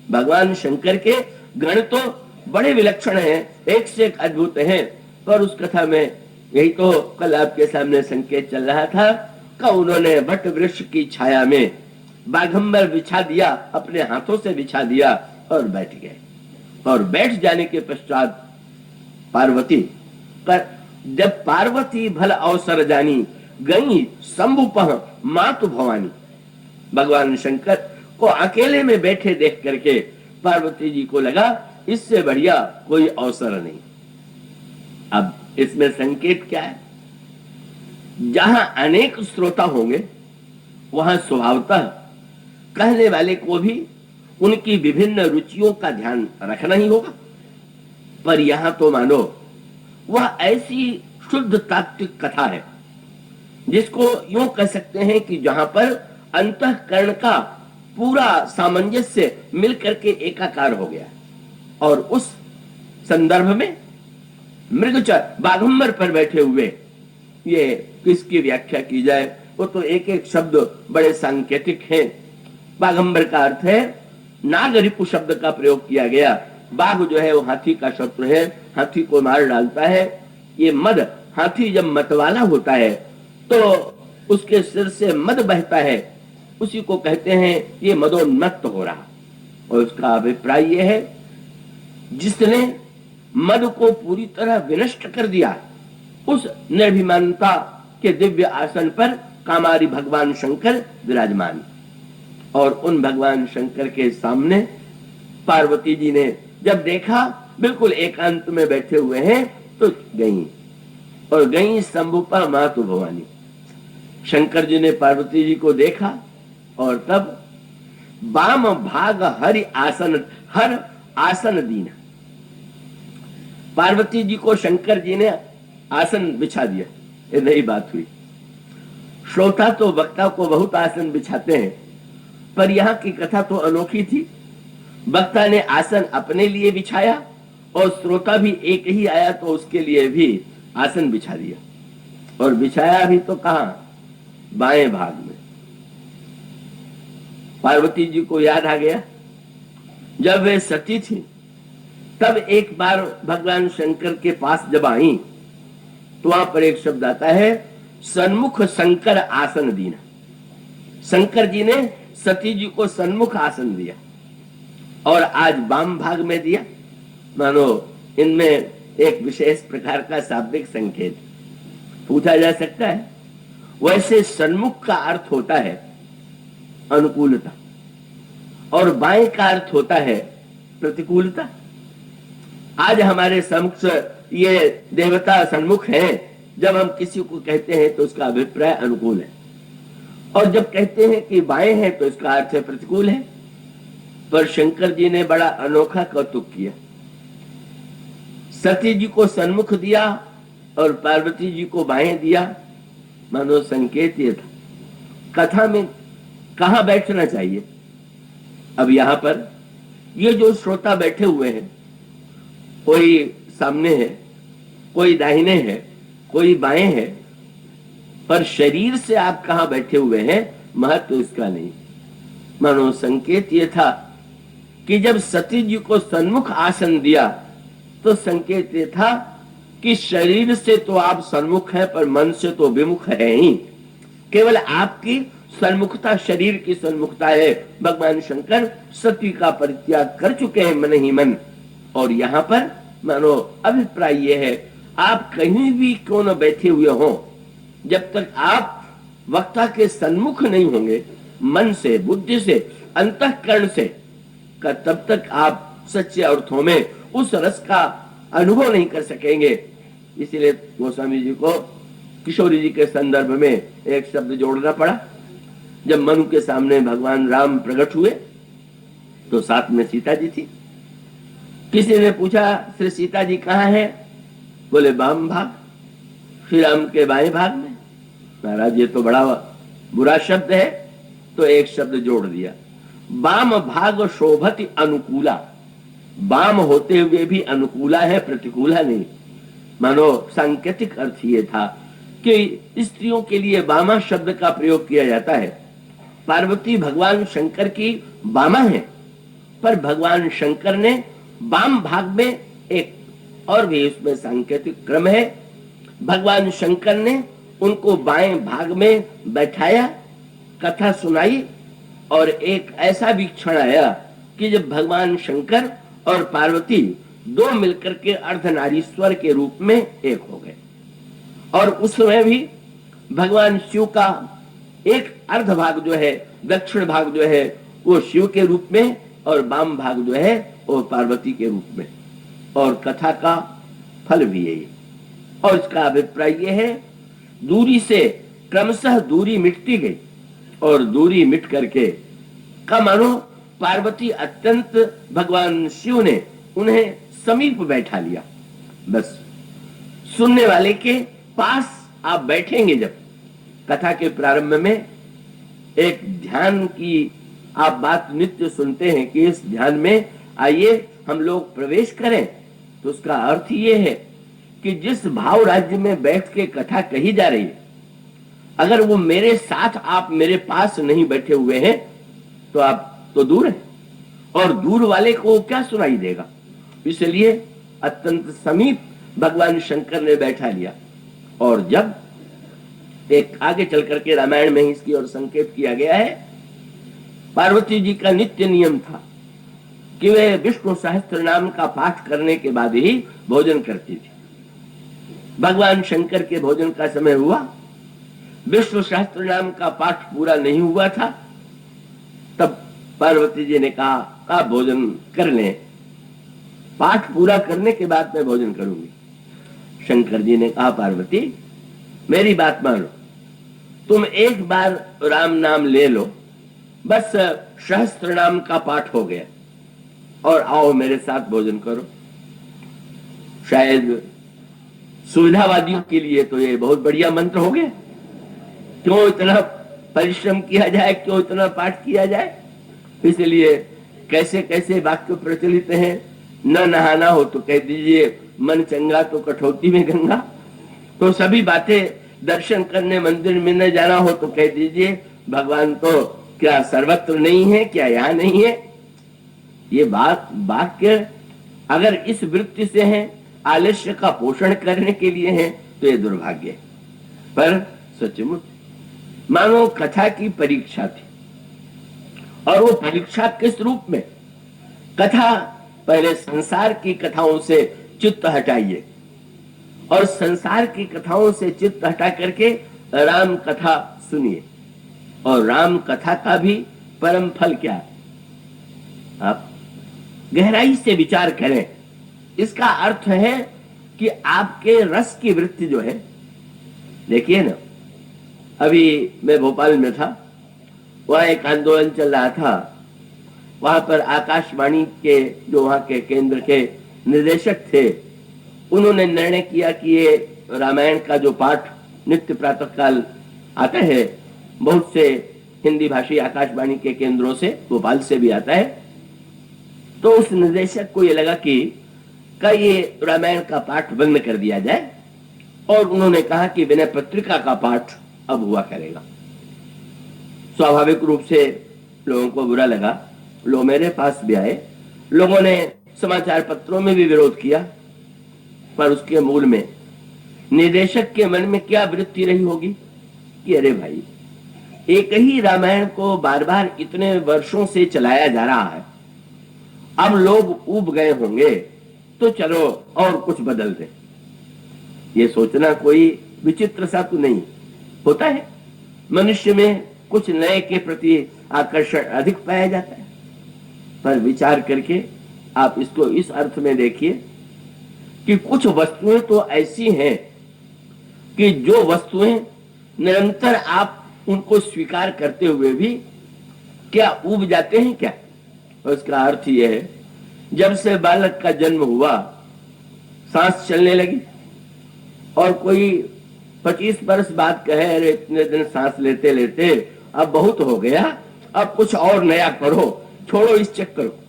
A: भगवान शंकर के गण तो बड़े विलक्षण हैं, एक से एक अद्भुत हैं, पर उस कथा में यही तो कल आपके सामने संकेत चल रहा था कि उन्होंने वट वृक्ष की छाया में बाघंबर बिछा दिया, अपने हाथों से बिछा दिया और बैठ गए। और बैठ जाने के पश्चात पार्वती पर जब पार्वती भल अवसर जानी गई शंभुपह मातु भवानी, भगवान शंकर को अकेले में बैठे देख करके पार्वती जी को लगा इससे बढ़िया कोई अवसर नहीं। अब इसमें संकेत क्या है? जहां अनेक श्रोता होंगे वहां स्वभावतः कहने वाले को भी उनकी विभिन्न रुचियों का ध्यान रखना ही होगा। पर यहां तो मानो वह ऐसी शुद्ध तात्विक कथा है जिसको यूं कह सकते हैं कि जहां पर अंतःकरण का पूरा सामंजस्य मिलकर के एकाकार हो गया। और उस संदर्भ में मृगचर बाघंबर पर बैठे हुए, ये किसकी व्याख्या की जाए, वो तो एक एक शब्द बड़े सांकेतिक हैं। बाघंबर का अर्थ है, नागरिपु शब्द का प्रयोग किया गया। बाघ जो है वो हाथी का शत्रु है, हाथी को मार डालता है। ये मद, हाथी जब मतवाला होता है तो उसके सिर से मद बहता है, उसी को कहते हैं ये मदोन्मत्त हो रहा। और उसका अभिप्राय ये है, जिसने मद को पूरी तरह विनष्ट कर दिया, उस निर्भिमानता के दिव्य आसन पर कामारी भगवान शंकर विराजमान। और उन भगवान शंकर के सामने पार्वती जी ने जब देखा बिल्कुल एकांत में बैठे हुए हैं तो गई, और गई शंभुपा मातु भवानी। शंकर जी ने पार्वती जी को देखा और तब वाम भाग हरि आसन, हर आसन दीना। पार्वती जी को शंकर जी ने आसन बिछा दिया, ये नई बात हुई। श्रोता तो वक्ता को बहुत आसन बिछाते हैं, पर यहाँ की कथा तो अनोखी थी। वक्ता ने आसन अपने लिए बिछाया और श्रोता भी एक ही आया तो उसके लिए भी आसन बिछा दिया। और बिछाया भी तो कहाँ, बाएं भाग में। पार्वती जी को याद आ गया, जब वे सती थी तब एक बार भगवान शंकर के पास जब आई तो वहां पर एक शब्द आता है, सन्मुख शंकर आसन दीना। शंकर जी ने सती जी को सन्मुख आसन दिया और आज वाम भाग में दिया। मानो इनमें एक विशेष प्रकार का शाब्दिक संकेत पूछा जा सकता है। वैसे सन्मुख का अर्थ होता है अनुकूलता और बाएं का अर्थ होता है प्रतिकूलता। आज हमारे सम्मुख ये देवता सन्मुख हैं, जब हम किसी को कहते हैं तो उसका अभिप्राय अनुकूल है, और जब कहते हैं कि बाएं हैं तो इसका अर्थ है प्रतिकूल है। पर शंकर जी ने बड़ा अनोखा कौतुक किया, सती जी को सन्मुख दिया और पार्वती जी को बाएं दिया। मानो संकेत ये था कथा में कहां बैठना चाहिए। अब यहां पर ये जो श्रोता बैठे हुए हैं, कोई सामने है, कोई दाहिने है, कोई बाएं है, पर शरीर से आप कहां बैठे हुए हैं महत्व इसका नहीं। मानो संकेत ये था कि जब सती जी को सन्मुख आसन दिया तो संकेत ये था कि शरीर से तो आप सन्मुख हैं पर मन से तो विमुख है ही। केवल आपकी सन्मुखता शरीर की सन्मुखता है। भगवान शंकर सती का परित्याग कर चुके हैं मन ही मन। और यहाँ पर मानो अभिप्राय ये है, आप कहीं भी क्यों न बैठे हुए हो, जब तक आप वक्ता के सन्मुख नहीं होंगे मन से, बुद्धि से, अंतःकरण से, तब तक आप सच्चे अर्थों में उस रस का अनुभव नहीं कर सकेंगे। इसीलिए गोस्वामी जी को किशोरी जी के संदर्भ में एक शब्द जोड़ना पड़ा। जब मनु के सामने भगवान राम प्रकट हुए तो साथ में सीता जी थी। किसी ने पूछा श्री सीता जी कहाँ है, बोले वाम भाग, श्री राम के बाएं भाग में। महाराज ये तो बड़ा बुरा शब्द है, तो एक शब्द जोड़ दिया, वाम भाग शोभति अनुकूला। वाम होते हुए भी अनुकूला है, प्रतिकूला नहीं। मानो सांकेतिक अर्थ ये था कि स्त्रियों के लिए वामा शब्द का प्रयोग किया जाता है। पार्वती भगवान शंकर की वामा है, पर भगवान शंकर ने वाम भाग में एक और भी इसमें सांकेतिक क्रम है। भगवान शंकर ने उनको बाएं भाग में बैठाया, कथा सुनाई, और एक ऐसा भी क्षण आया कि जब भगवान शंकर और पार्वती दो मिलकर के अर्धनारीश्वर के रूप में एक हो गए। और उस समय भी भगवान शिव का एक अर्ध भाग जो है, दक्षिण भाग जो है वो शिव के रूप में, और वाम भाग जो है वो पार्वती के रूप में। और कथा का फल भी यही। और इसका अभिप्राय यह है, दूरी से क्रमशः दूरी मिटती गई, और दूरी मिट करके का मानो पार्वती अत्यंत भगवान शिव ने उन्हें समीप बैठा लिया। बस सुनने वाले के पास आप बैठेंगे। जब कथा के प्रारंभ में एक ध्यान की आप बात नित्य सुनते हैं कि इस ध्यान में आइए हम लोग प्रवेश करें, तो उसका अर्थ ये है कि जिस भाव राज्य में बैठ के कथा कही जा रही है, अगर वो मेरे साथ आप मेरे पास नहीं बैठे हुए हैं तो आप तो दूर हैं, और दूर वाले को क्या सुनाई देगा। इसलिए अत्यंत समीप भगवान शंकर ने बैठा लिया। और जब एक आगे चल करके रामायण में इसकी और संकेत किया गया है, पार्वती जी का नित्य नियम था कि वे विष्णु सहस्त्र नाम का पाठ करने के बाद ही भोजन करती थी। भगवान शंकर के भोजन का समय हुआ, विष्णु सहस्त्र नाम का पाठ पूरा नहीं हुआ था, तब पार्वती जी ने कहा आप भोजन कर लें, पाठ पूरा करने के बाद मैं भोजन करूंगी। शंकर जी ने कहा पार्वती मेरी बात मानो, तुम एक बार राम नाम ले लो, बस सहस्त्र नाम का पाठ हो गया, और आओ मेरे साथ भोजन करो। शायद सुविधावादियों के लिए तो ये बहुत बढ़िया मंत्र हो गया। क्यों इतना परिश्रम किया जाए, क्यों इतना पाठ किया जाए। इसलिए कैसे कैसे वाक्य प्रचलित हैं, न नहाना हो तो कह दीजिए मन चंगा तो कठौती में गंगा। तो सभी बातें, दर्शन करने मंदिर में न जाना हो तो कह दीजिए भगवान तो क्या सर्वत्र नहीं है, क्या यहाँ नहीं है। ये बात वाक्य अगर इस वृत्ति से है, आलस्य का पोषण करने के लिए है, तो ये दुर्भाग्य है। पर सचमुच मानो कथा की परीक्षा थी, और वो परीक्षा किस रूप में। कथा पहले संसार की कथाओं से चित्त हटाइए, और संसार की कथाओं से चित्त हटा करके राम कथा सुनिए। और राम कथा का भी परम फल क्या है, आप गहराई से विचार करें। इसका अर्थ है कि आपके रस की वृत्ति जो है, देखिए ना, अभी मैं भोपाल में था, वहां एक आंदोलन चल रहा था। वहां पर आकाशवाणी के जो वहां के केंद्र के निदेशक थे, उन्होंने निर्णय किया कि ये रामायण का जो पाठ नित्य प्रातः काल आता है, बहुत से हिंदी भाषी आकाशवाणी के केंद्रों से, भोपाल से भी आता है, तो उस निदेशक को ये लगा कि ये रामायण का पाठ बंद कर दिया जाए, और उन्होंने कहा कि विनय पत्रिका का पाठ अब हुआ करेगा। स्वाभाविक रूप से लोगों को बुरा लगा, लोग मेरे पास भी आए, लोगों ने समाचार पत्रों में भी विरोध किया, पर उसके मूल में निदेशक के मन में क्या वृत्ति रही होगी कि अरे भाई, एक ही रामायण को बार बार इतने वर्षों से चलाया जा रहा है, अब लोग ऊब गए होंगे, तो चलो और कुछ बदल दे। ये सोचना कोई विचित्र सा तो नहीं होता है। मनुष्य में कुछ नए के प्रति आकर्षण अधिक पाया जाता है। पर विचार करके आप इसको इस अर्थ में देखिए कि कुछ वस्तुएं तो ऐसी हैं कि जो वस्तुएं निरंतर आप उनको स्वीकार करते हुए भी क्या ऊब जाते हैं क्या। और इसका अर्थ यह है, जब से बालक का जन्म हुआ, सांस चलने लगी, और कोई 25 बरस बाद कहे अरे इतने दिन सांस लेते लेते अब बहुत हो गया, अब कुछ और नया करो, छोड़ो इस चक्कर को,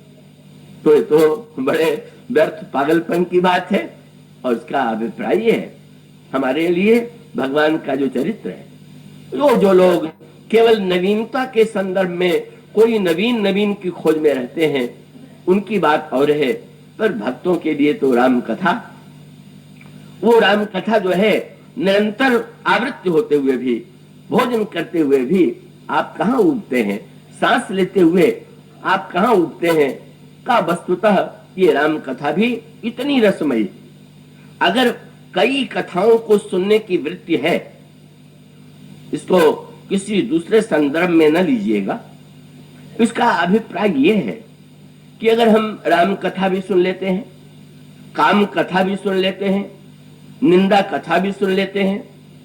A: तो ये तो बड़े व्यर्थ पागलपन की बात है। और उसका अभिप्राय ये है हमारे लिए भगवान का जो चरित्र है, जो लोग केवल नवीनता के संदर्भ में कोई नवीन नवीन की खोज में रहते हैं उनकी बात और है, पर भक्तों के लिए तो राम कथा, वो राम कथा जो है निरंतर आवृत्ति होते हुए भी, भोजन करते हुए भी आप कहाँ उगते हैं, सांस लेते हुए आप कहाँ उगते हैं, का वस्तुतः ये राम कथा भी इतनी रसमयी। अगर कई कथाओं को सुनने की वृत्ति है, इसको किसी दूसरे संदर्भ में न लीजिएगा। इसका अभिप्राय ये है कि अगर हम राम कथा भी सुन लेते हैं, काम कथा भी सुन लेते हैं, निंदा कथा भी सुन लेते हैं,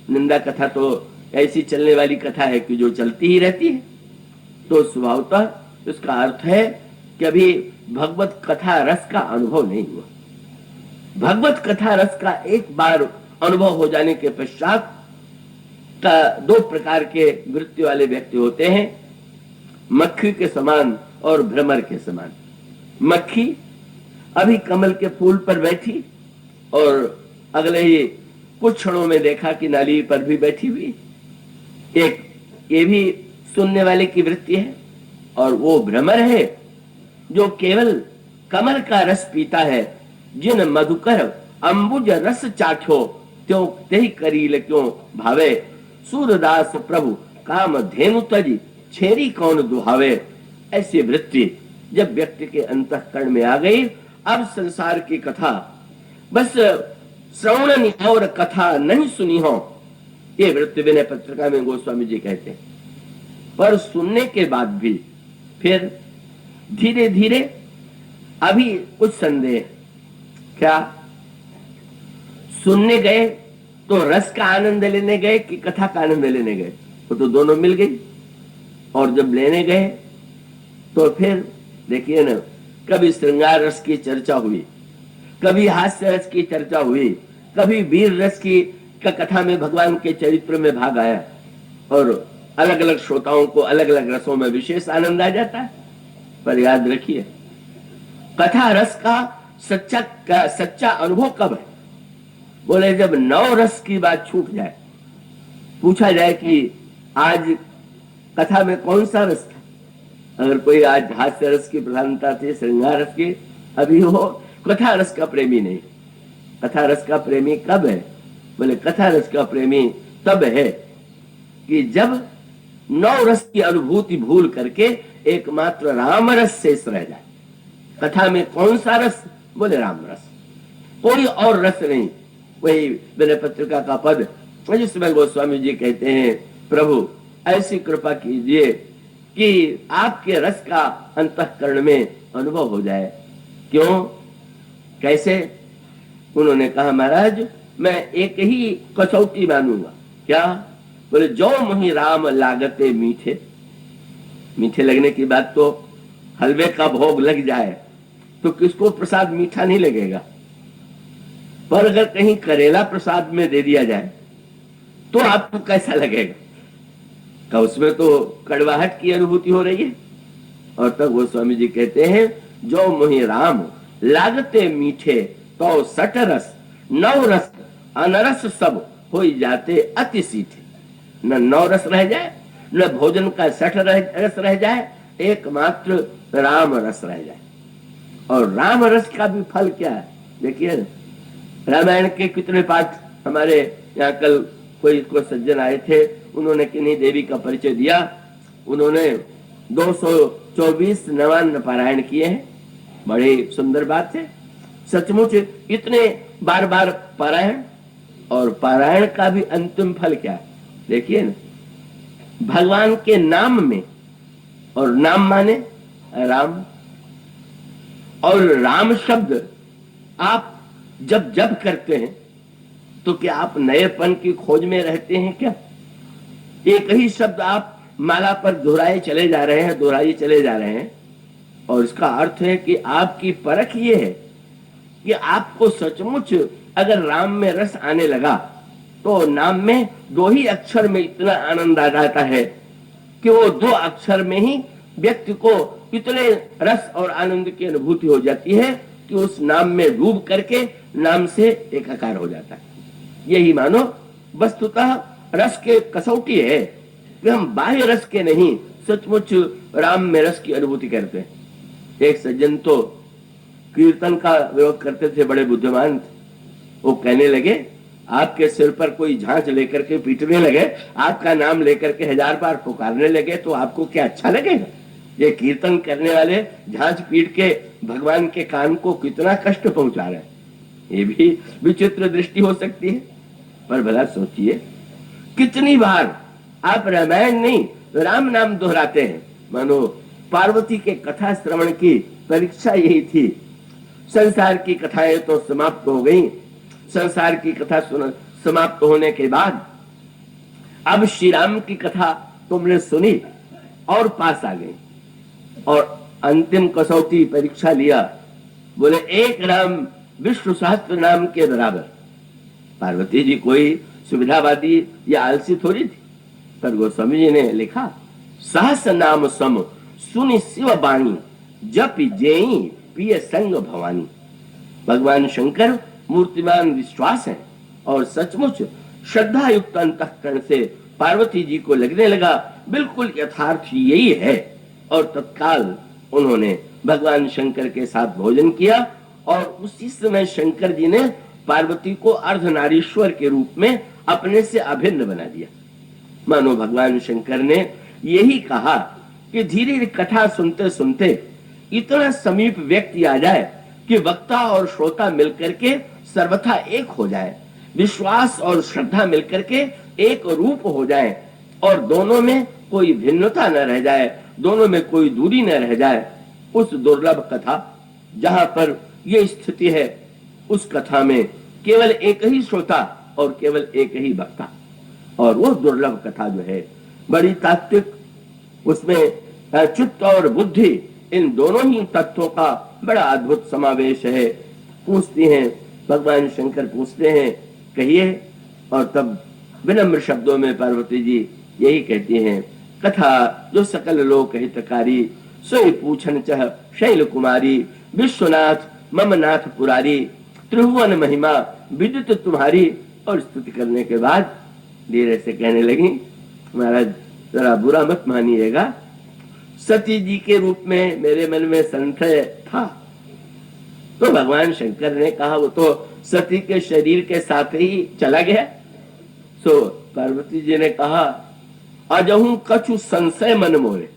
A: निंदा कथा तो ऐसी चलने वाली कथा है कि जो चलती ही रहती है, तो स्वभावतः इसका अर्थ है कि अभी भगवत कथा रस का अनुभव नहीं हुआ। भगवत कथा रस का एक बार अनुभव हो जाने के पश्चात दो प्रकार के वृत्ति वाले व्यक्ति होते हैं, मक्खी के समान और भ्रमर के समान। मक्खी अभी कमल के फूल पर बैठी और अगले ही कुछ क्षणों में देखा कि नाली पर भी बैठी हुई। एक ये भी सुनने वाले की वृत्ति है, और वो भ्रमर है जो केवल कमल का रस पीता है। जिन मधुकर अंबुज रस चाख्यो त्यों तेहि करील क्यों भावे, सूरदास प्रभु काम धेनु तजी छेरी कौन दुहावे। ऐसी वृत्ति जब व्यक्ति के अंतःकरण में आ गई, अब संसार की कथा बस श्रवण और कथा नहीं सुनी हो, ये वृत्ति विनय पत्रिका में गोस्वामी जी कहते हैं। पर सुनने के बाद भी फिर धीरे धीरे अभी कुछ संदेह, क्या सुनने गए तो रस का आनंद लेने गए कि कथा का आनंद लेने गए? वो तो दोनों मिल गई। और जब लेने गए तो फिर देखिए ना, कभी श्रृंगार रस की चर्चा हुई, कभी हास्य रस की चर्चा हुई, कभी वीर रस की कथा में भगवान के चरित्र में भाग आया, और अलग अलग श्रोताओं को अलग अलग रसों में विशेष आनंद आ जाता है। पर याद रखिए, कथा रस का सच्चा अनुभव कब है? बोले जब नौ रस की बात छूट जाए, पूछा जाए कि आज कथा में कौन सा रस था। अगर कोई आज हास्य रस की प्रधानता थी, श्रृंगार रस की, अभी वो कथा रस का प्रेमी नहीं। कथा रस का प्रेमी कब है? बोले कथा रस का प्रेमी तब है कि जब नौ रस की अनुभूति भूल करके एकमात्र राम रस शेष रह जाए। कथा में कौन सा रस? बोले राम रस, कोई और रस नहीं। वही विनय पत्रिका का पद जिसमें गोस्वामी जी कहते हैं, प्रभु ऐसी कृपा कीजिए कि आपके रस का अंतःकरण में अनुभव हो जाए। क्यों, कैसे? उन्होंने कहा, महाराज मैं एक ही कसौटी मानूंगा। क्या? बोले जो मुहि राम लागते मीठे। मीठे लगने की बात तो हलवे का भोग लग जाए तो किसको प्रसाद मीठा नहीं लगेगा, पर अगर कहीं करेला प्रसाद में दे दिया जाए तो आपको कैसा लगेगा? का उसमें तो कड़वाहट की अनुभूति हो रही है। और तब गोस्वामी जी कहते हैं, जो मुहि राम लागते मीठे तो सट रस नौ रस अनरस सब हो जाते अति सीठे। न नौ रस रह जाए, न भोजन का सठ रस रह जाए, एकमात्र राम रस रह जाए। और राम रस का भी फल क्या है? देखिए, रामायण के कितने पाठ हमारे यहाँ, कल कोई को सज्जन आए थे, उन्होंने किन्हीं देवी का परिचय दिया। उन्होंने 224 नवान्न पारायण किए हैं। बड़ी सुंदर बात है, सचमुच इतने बार बार पारायण। और पारायण का भी अंतिम फल क्या है? देखिए ना, भगवान के नाम में, और नाम माने राम, और राम शब्द आप जब जब करते हैं तो क्या आप नएपन की खोज में रहते हैं क्या? एक ही शब्द आप माला पर दोहराए चले जा रहे हैं, और इसका अर्थ है कि आपकी परख ये है कि आपको सचमुच अगर राम में रस आने लगा तो नाम में 2 ही अक्षर में इतना आनंद आ जाता है कि वो 2 अक्षर में ही व्यक्ति को इतने रस और आनंद की अनुभूति हो जाती है कि उस नाम में डूब करके नाम से एकाकार हो जाता है। यही मानो वस्तुतः रस के कसौटी है कि हम बाह्य रस के नहीं, सचमुच राम में रस की अनुभूति करते हैं। एक सज्जन तो कीर्तन का विरोध करते थे, बड़े बुद्धिमान थे। वो कहने लगे, आपके सिर पर कोई झांझ लेकर के पीटने लगे, आपका नाम लेकर के 1000 बार पुकारने लगे, तो आपको क्या अच्छा लगेगा? ये कीर्तन करने वाले झांझ पीट के भगवान के कान को कितना कष्ट पहुंचा रहे हैं। ये भी विचित्र दृष्टि हो सकती है। पर भला सोचिए, कितनी बार आप रामायण नहीं राम नाम दोहराते हैं। मानो पार्वती के कथा श्रवण की परीक्षा यही थी। संसार की कथाएं तो समाप्त हो गई। संसार की कथा समाप्त होने के बाद अब श्री राम की कथा तुमने सुनी और पास आ गई, और अंतिम कसौटी परीक्षा लिया। बोले, एक राम विष्णु सहस्त्र नाम के बराबर। पार्वती जी कोई सुविधावादी या आलसी थोड़ी थी। पर गोस्वामी जी ने लिखा, सहस नाम सम सुनि शिव बाणी जप जेई पिय संग भवानी। भगवान शंकर मूर्तिमान विश्वास है और सचमुच श्रद्धा युक्त अंतःकरण से पार्वती जी को लगने लगा बिल्कुल यथार्थ यही है। और तत्काल उन्होंने भगवान शंकर के साथ भोजन किया, और उसी समय शंकर जी ने पार्वती को अर्धनारीश्वर के रूप में अपने से अभिन्न बना दिया। मानो भगवान शंकर ने यही कहा कि धीरे धीरे कथा सुनते सुनते इतना समीप व्यक्ति आ जाए कि वक्ता और श्रोता मिलकर के सर्वथा एक हो जाए, विश्वास और श्रद्धा मिलकर के एक रूप हो जाए, और दोनों में कोई भिन्नता न रह जाए, दोनों में कोई दूरी न रह जाए। उस दुर्लभ कथा जहां पर यह स्थिति है, उस कथा में केवल एक ही श्रोता और केवल एक ही वक्ता। और वो दुर्लभ कथा जो है बड़ी तात्विक, उसमें चित्त और बुद्धि इन दोनों ही तत्वों का बड़ा अद्भुत समावेश है। पूछती हैं, भगवान शंकर पूछते हैं, कहिए। और तब विनम्र शब्दों में पार्वती जी यही कहती हैं, कथा जो सकल लोक हितकारी सोई पूछन चह शैल कुमारी विश्वनाथ मम नाथ पुरारी त्रिभुवन महिमा विदित तुम्हारी। और स्तुति करने के बाद धीरे से कहने लगी, महाराज जरा बुरा मत मानिएगा, सती जी के रूप में मेरे मन में संशय था। तो भगवान शंकर ने कहा, वो तो सती के शरीर के साथ ही चला गया। सो पार्वती जी ने कहा, अजहू कछु संशय मन मोरे।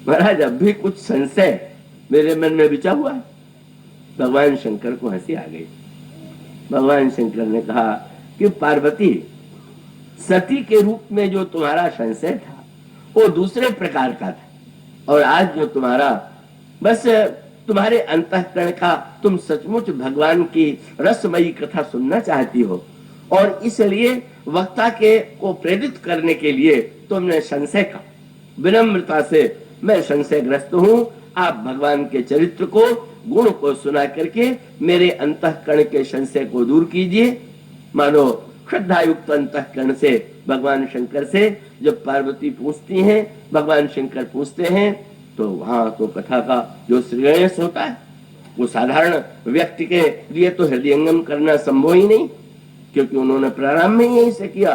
A: महाराज अब भी कुछ संशय मेरे मन में बिचा हुआ है। भगवान शंकर को हंसी आ गई। भगवान शंकर ने कहा कि पार्वती, सती के रूप में जो तुम्हारा संशय था वो दूसरे प्रकार का था, और आज जो तुम्हारा बस तुम्हारे अंतःकरण का, तुम सचमुच भगवान की रसमयी कथा सुनना चाहती हो, और इसलिए वक्ता के को प्रेरित करने के लिए तुमने संशय का। विनम्रता से मैं संशयग्रस्त हूं, आप भगवान के चरित्र को, गुण को सुना करके मेरे अंतःकरण के संशय को दूर कीजिए। मानो श्रद्धा युक्त अंतःकरण से भगवान शंकर से जब पार्वती पूछती हैं, भगवान शंकर पूछते हैं, तो वहां तो कथा का जो श्रेयस होता है वो साधारण व्यक्ति के लिए तो हृदयंगम करना संभव ही नहीं, क्योंकि उन्होंने प्रारंभ में यही से किया।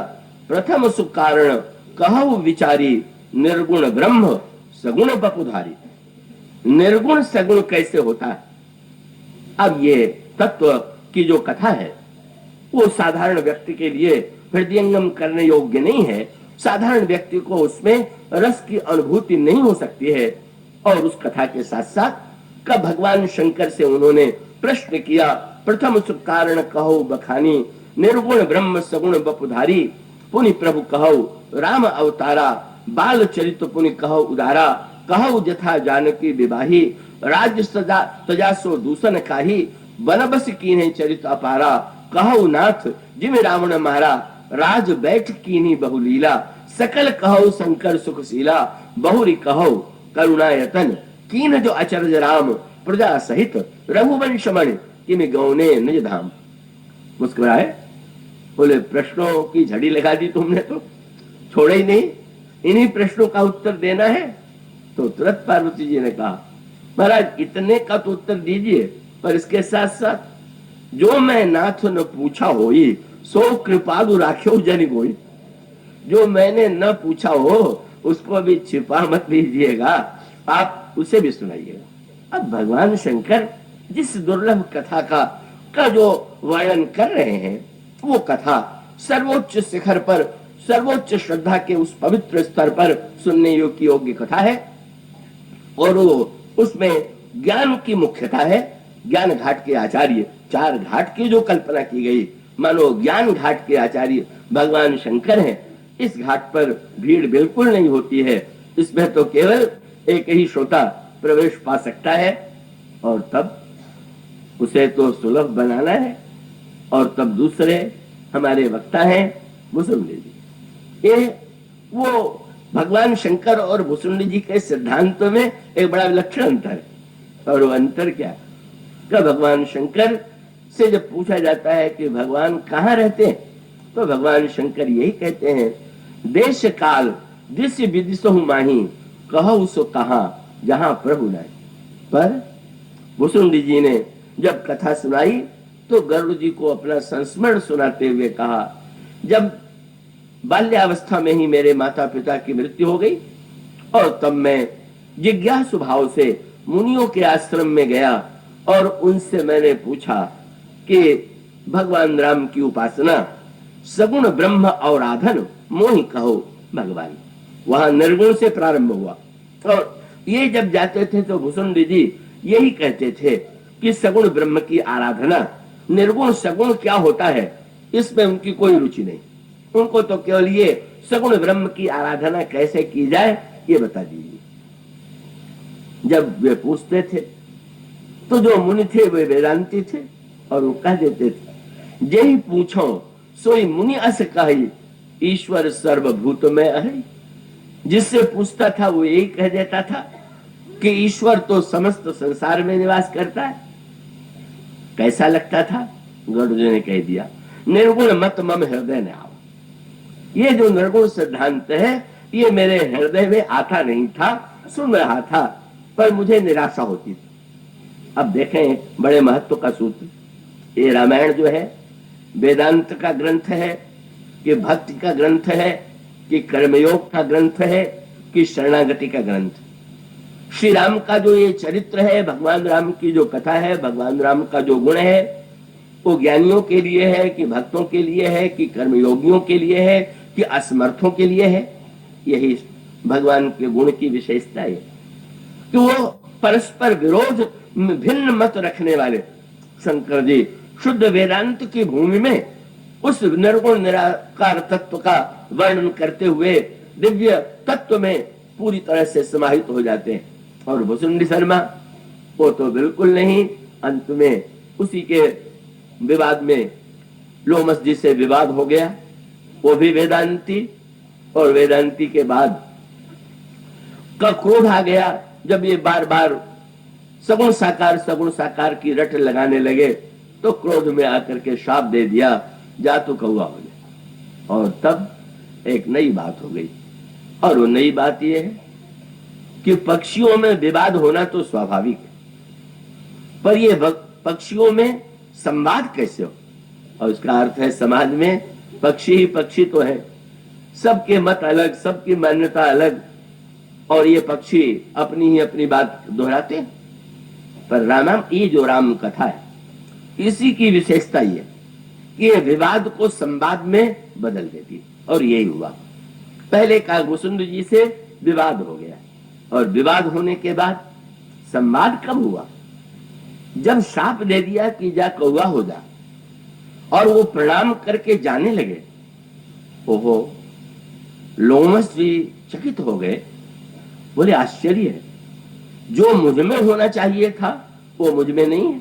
A: प्रथम सुख कारण कहु विचारी निर्गुण ब्रह्म सगुण बपुधारी। निर्गुण सगुण कैसे होता है? अब ये तत्व की जो कथा है वो साधारण व्यक्ति के लिए हृदयंगम करने योग्य नहीं है। साधारण व्यक्ति को उसमें रस की अनुभूति नहीं हो सकती है। और उस कथा के साथ साथ का भगवान शंकर से उन्होंने प्रश्न किया, प्रथम सुख कारण कहो बखानी निर्गुण ब्रह्म सगुण बपुधारी। पुनि प्रभु कहो राम अवतारा बाल चरित पुनि कहो उदारा। कहो जथा जानकी विवाही राज्य सजा तजासो दूषण काही बनबस कीन्हे चरित अपारा। कहो नाथ जिम रावण मारा राज बैठ कीन्ही बहुलीला। सकल कहो शंकर सुखशीला बहुरी कहो करुणायतन कीन जो अचरज राम प्रजा सहित रघुवंश मणि किम गौने निज धाम। मुस्कुराए बोले प्रश्नों की झड़ी लगा दी तुमने, तो छोड़े ही नहीं, इन्हीं प्रश्नों का उत्तर देना है। तो तुरंत पार्वती जी ने कहा महाराज इतने का तो उत्तर दीजिए, पर इसके साथ साथ जो मैं नाथ न पूछा होई सो कृपालु राख्यो जन कोई, जो मैंने न पूछा हो उसको भी छिपा मत दीजिएगा, आप उसे भी सुनाइएगा। अब भगवान शंकर जिस दुर्लभ कथा का जो वर्णन कर रहे हैं, वो कथा सर्वोच्च शिखर पर, सर्वोच्च श्रद्धा के उस पवित्र स्तर पर सुनने योग्य कथा है। और वो उसमें ज्ञान की मुख्यता है। ज्ञान घाट के आचार्य, 4 घाट की जो कल्पना की गई, मानो ज्ञान घाट के आचार्य भगवान शंकर हैं। इस घाट पर भीड़ बिल्कुल नहीं होती है, इसमें तो केवल एक ही श्रोता प्रवेश पा सकता है, और तब उसे तो सुलभ बनाना है। और तब दूसरे हमारे वक्ता हैं भुसुंडी जी। ये वो भगवान शंकर और भुसुंडी जी के सिद्धांत में एक बड़ा विलक्षण अंतर है। और वो अंतर क्या? भगवान शंकर से जब पूछा जाता है कि भगवान कहाँ रहते हैं, तो भगवान शंकर यही कहते हैं देश काल दिश विदिशहु माही कहु सो कहा जहां प्रभु नहीं। पर भुसुंडी जी ने जब कथा सुनाई तो गरुड़ जी को अपना संस्मरण सुनाते हुए कहा जब बाल्यावस्था में ही मेरे माता पिता की मृत्यु हो गई, और तब मैं जिज्ञासु भाव से मुनियों के आश्रम में गया और उनसे मैंने पूछा कि भगवान राम की उपासना सगुण ब्रह्म और आधन मोहि कहो भगवान। वहां निर्गुण से प्रारंभ हुआ, और ये जब जाते थे तो भुसुंडी जी यही कहते थे कि सगुण ब्रह्म की आराधना, निर्गुण सगुण क्या होता है इसमें उनकी कोई रुचि नहीं। उनको तो केवल ये सगुण ब्रह्म की आराधना कैसे की जाए ये बता दीजिए। जब वे पूछते थे तो जो मुनि थे वे वेदांती थे, और वो कह देते थे जेहि पूछो सोई मुनि अस कही ईश्वर सर्वभूत में अहि। जिससे पूछता था वो यही कह देता था कि ईश्वर तो समस्त संसार में निवास करता है। कैसा लगता था? गरुड़ जी ने कह दिया निर्गुण मत मम हृदय ने आओ। ये जो निर्गुण सिद्धांत है ये मेरे हृदय में आता नहीं था, सुन रहा था, पर मुझे निराशा होती थी। अब देखें बड़े महत्व का सूत्र, ये रामायण जो है वेदांत का ग्रंथ है कि भक्ति का ग्रंथ है कि कर्मयोग का ग्रंथ है कि शरणागति का ग्रंथ। श्री राम का जो ये चरित्र है, भगवान राम की जो कथा है, भगवान राम का जो गुण है, वो ज्ञानियों के लिए है कि भक्तों के लिए है कि कर्मयोगियों के लिए है कि असमर्थों के लिए है? यही भगवान के गुण की विशेषता है कि वो परस्पर विरोध भिन्न मत रखने वाले शंकर जी शुद्ध वेदांत की भूमि में उस निर्गुण निराकार तत्व का वर्णन करते हुए दिव्य तत्व में पूरी तरह से समाहित हो जाते हैं। और भुसुंडी शर्मा वो तो बिल्कुल नहीं, अंत में उसी के विवाद में लोमस जी से विवाद हो गया, वो भी वेदांती, और वेदांती के बाद का क्रोध आ गया जब ये बार बार सगुण साकार की रट लगाने लगे, तो क्रोध में आकर के शाप दे दिया जा तू कौवा हो जा। और तब एक नई बात हो गई, और वो नई बात ये है कि पक्षियों में विवाद होना तो स्वाभाविक है, पर ये पक्षियों में संवाद कैसे हो? और उसका अर्थ है समाज में पक्षी ही पक्षी तो है, सबके मत अलग, सबकी मान्यता अलग, और ये पक्षी अपनी ही अपनी बात दोहराते हैं। पर रामायण ये जो राम कथा है इसी की विशेषता ये कि ये विवाद को संवाद में बदल देती है, और यही हुआ। पहले का भुसुंडी जी से विवाद हो गया, और विवाद होने के बाद संवाद कब हुआ? जब शाप दे दिया कि जा कौवा हो जा, और वो प्रणाम करके जाने लगे। ओहो, लोमस जी चकित हो गए, बोले आश्चर्य है, जो मुझ में होना चाहिए था वो मुझ में नहीं है,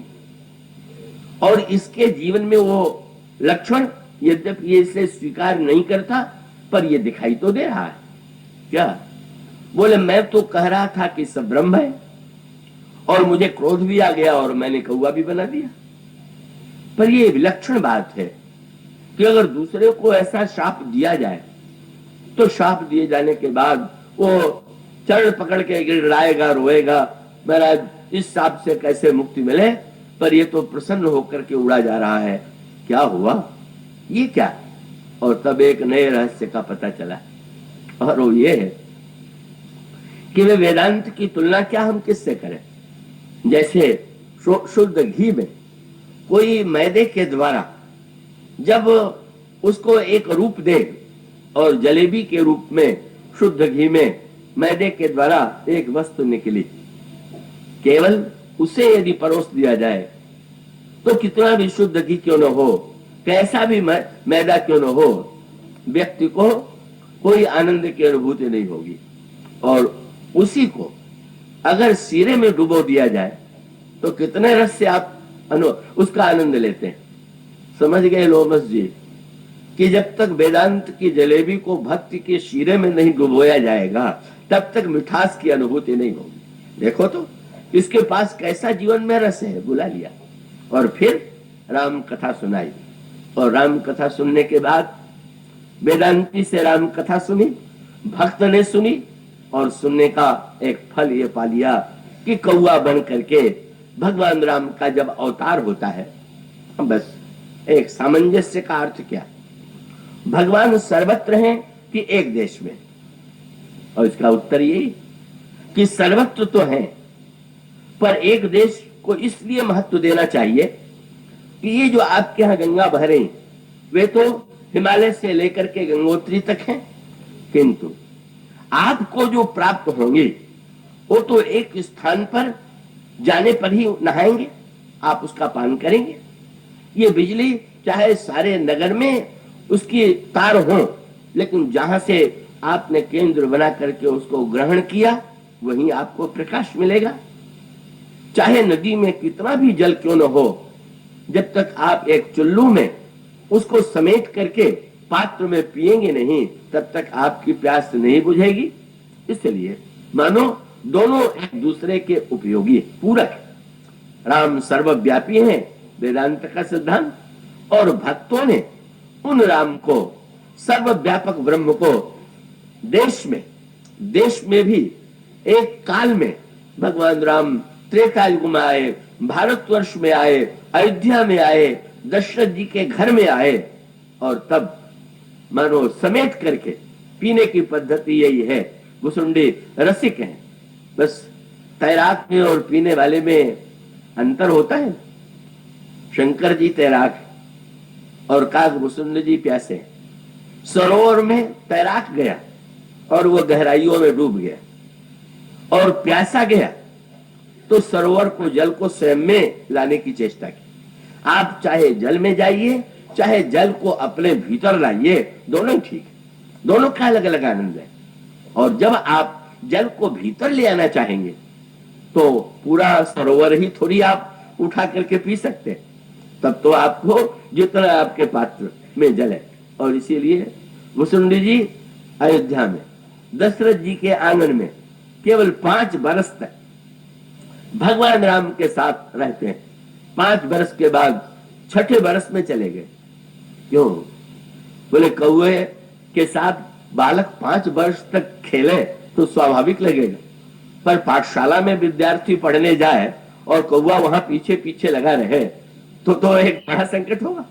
A: और इसके जीवन में वो लक्षण यद्यपि ये इसे स्वीकार नहीं करता पर ये दिखाई तो दे रहा है। क्या? बोले मैं तो कह रहा था कि सब ब्रह्म है, और मुझे क्रोध भी आ गया और मैंने कौवा भी बना दिया। पर ये विलक्षण बात है कि अगर दूसरे को ऐसा शाप दिया जाए तो शाप दिए जाने के बाद वो चरण पकड़ के गिड़गिड़ाएगा, रोएगा, महाराज इस शाप से कैसे मुक्ति मिले, पर ये तो प्रसन्न होकर के उड़ा जा रहा है, क्या हुआ, ये क्या। और तब एक नए रहस्य का पता चला, और वो ये है कि वे वेदांत की तुलना क्या हम किससे करें। जैसे शुद्ध घी में कोई मैदे के द्वारा जब उसको एक रूप दे और जलेबी के रूप में शुद्ध घी में मैदे के द्वारा एक वस्तु निकली, केवल उसे यदि परोस दिया जाए तो कितना भी शुद्ध घी क्यों न हो, कैसा भी मैदा क्यों न हो, व्यक्ति को कोई आनंद की अनुभूति नहीं होगी। और उसी को अगर सीरे में डुबो दिया जाए तो कितने रस से आप उसका आनंद लेते हैं। समझ गए लोमस जी कि जब तक वेदांत की जलेबी को भक्ति के शीरे में नहीं डुबोया जाएगा तब तक मिठास की अनुभूति नहीं होगी। देखो तो इसके पास कैसा जीवन में रस है, बुला लिया और फिर राम कथा सुनाई, और राम कथा सुनने के बाद वेदांती से राम कथा सुनी, भक्त ने सुनी, और सुनने का एक फल ये पा लिया कि कौआ बन करके भगवान राम का जब अवतार होता है, बस एक सामंजस्य का अर्थ क्या, भगवान सर्वत्र हैं कि एक देश में। और इसका उत्तर यही कि सर्वत्र तो है, पर एक देश को इसलिए महत्व देना चाहिए कि ये जो आपके यहाँ गंगा बह रही वे तो हिमालय से लेकर के गंगोत्री तक हैं, किंतु आपको जो प्राप्त होंगे वो तो एक स्थान पर जाने पर ही नहाएंगे, आप उसका पान करेंगे। ये बिजली चाहे सारे नगर में उसकी तार हो, लेकिन जहां से आपने केंद्र बना करके उसको ग्रहण किया वहीं आपको प्रकाश मिलेगा। चाहे नदी में कितना भी जल क्यों न हो, जब तक आप एक चुल्लू में उसको समेट करके पात्र में पिएंगे नहीं तब तक आपकी प्यास नहीं बुझेगी। इसलिए मानो दोनों एक दूसरे के उपयोगी पूरक। राम सर्वव्यापी है वेदांत का सिद्धांत, और भक्तों ने उन राम को सर्वव्यापक ब्रह्म को देश में भी एक काल में भगवान राम त्रेता युग में आए, भारतवर्ष में आए, अयोध्या में आए, दशरथ जी के घर में आए, और तब मानो समेट करके पीने की पद्धति यही है। भुसुंडी रसिक हैं, बस तैराक में और पीने वाले में अंतर होता है। शंकर जी तैराक और काग भुसुंडी जी प्यासे। सरोवर में तैराक गया और वो गहराइयों में डूब गया, और प्यासा गया तो सरोवर को जल को स्वयं में लाने की चेष्टा की। आप चाहे जल में जाइए चाहे जल को अपने भीतर लाइए, दोनों ठीक, दोनों का अलग अलग आनंद है। और जब आप जल को भीतर ले आना चाहेंगे तो पूरा सरोवर ही थोड़ी आप उठा करके पी सकते, तब तो आपको जितना आपके पात्र में जल है। और इसीलिए भुसुंडी जी अयोध्या में दशरथ जी के आंगन में केवल 5 बरस तक भगवान राम के साथ रहते हैं। 5 बरस के बाद 6ठे बरस में चले गए। क्यों? बोले कौए के साथ बालक 5 वर्ष तक खेले तो स्वाभाविक लगेगा, पर पाठशाला में विद्यार्थी पढ़ने जाए और कौआ वहां पीछे पीछे लगा रहे तो एक बड़ा संकट होगा।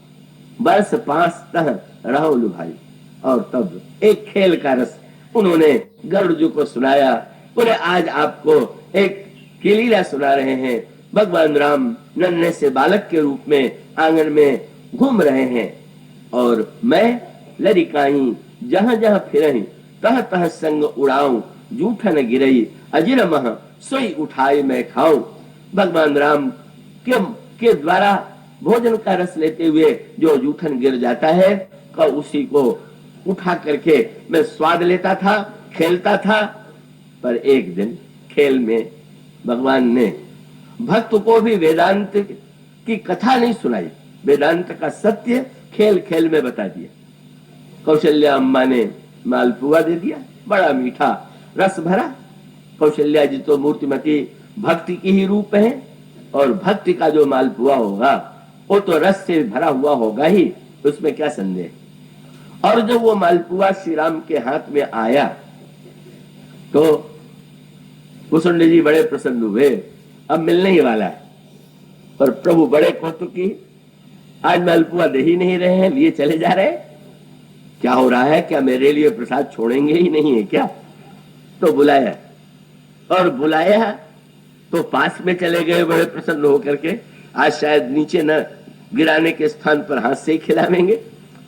A: बरस 5 तक रहो लू भाई, और तब एक खेल का रस उन्होंने गरुड़ जी को सुनाया। बोले आज आपको एक लीला सुना रहे हैं। भगवान राम नन्हे से बालक के रूप में आंगन में घूम रहे हैं, और मैं लड़िकाई जहां जहां फिरही तह तह संग उड़ाऊं, जूठन गिरई अजिर मह सोई उठाई मैं खाऊं। भगवान राम के द्वारा भोजन का रस लेते हुए जो जूठन गिर जाता है का उसी को उठा करके मैं स्वाद लेता था, खेलता था। पर एक दिन खेल में भगवान ने भक्त को भी वेदांत की कथा नहीं सुनाई, वेदांत का सत्य खेल खेल में बता दिया। कौशल्या अम्मा ने मालपुआ दे दिया, बड़ा मीठा रस भरा। कौशल्या जी तो मूर्तिमती भक्ति की ही रूप है, और भक्ति का जो मालपुआ होगा वो तो रस से भरा हुआ होगा ही, उसमें क्या संदेह। और जब वो मालपुआ श्री राम के हाथ में आया तो कुसुंड जी बड़े प्रसन्न हुए, अब मिलने ही वाला है। और प्रभु बड़े कौतुकी, आज मालपुआ दे ही नहीं रहे हैं, लिए चले जा रहे हैं, क्या हो रहा है, क्या मेरे लिए प्रसाद छोड़ेंगे ही नहीं है क्या? तो बुलाया, और बुलाया तो पास में चले गए बड़े प्रसन्न होकर के। आज शायद नीचे न गिराने के स्थान पर हाथ से ही खिलावेंगे,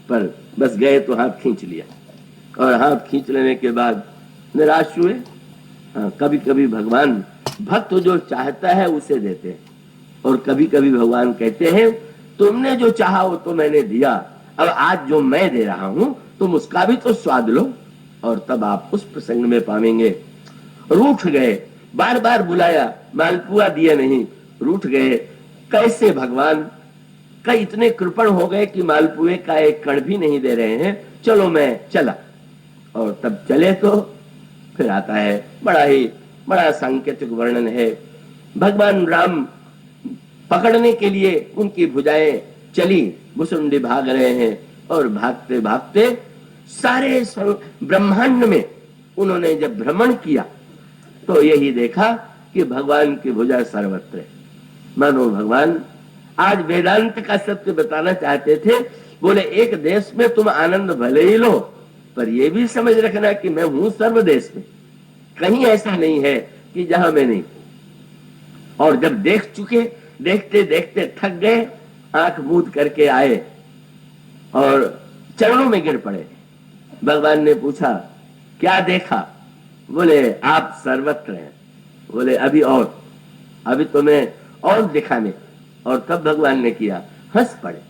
A: पर बस गए तो हाथ खींच लिया, और हाथ खींच लेने के बाद निराश हुए। कभी कभी भगवान भक्त जो चाहता है उसे देते हैं, और कभी कभी भगवान कहते हैं तुमने जो चाहा वो तो मैंने दिया, अब आज जो मैं दे रहा हूं तुम उसका भी तो स्वाद लो, और तब आप उस प्रसंग में पावेंगे। रूठ गए, बार बार बुलाया, मालपुआ दिया नहीं, रूठ गए। कैसे भगवान का इतने कृपण हो गए कि मालपुए का एक कण भी नहीं दे रहे हैं, चलो मैं चला। और तब चले तो फिर आता है बड़ा सांकेतिक वर्णन है। भगवान राम पकड़ने के लिए उनकी भुजाएं चली, भुसुंडी भाग रहे हैं, और भागते भागते सारे ब्रह्मांड में उन्होंने जब भ्रमण किया तो यही देखा कि भगवान की भुजा सर्वत्र है। मानो भगवान आज वेदांत का सत्य बताना चाहते थे। बोले एक देश में तुम आनंद भले ही लो, पर यह भी समझ रखना कि मैं हूं सर्व देश में, कहीं ऐसा नहीं है कि जहां मैं नहीं। और जब देख चुके, देखते देखते थक गए, आंख मूंद करके आए और चरणों में गिर पड़े। भगवान ने पूछा क्या देखा? बोले आप सर्वत्र हैं। बोले अभी तो मैं और दिखाने। और तब भगवान ने किया, हंस पड़े,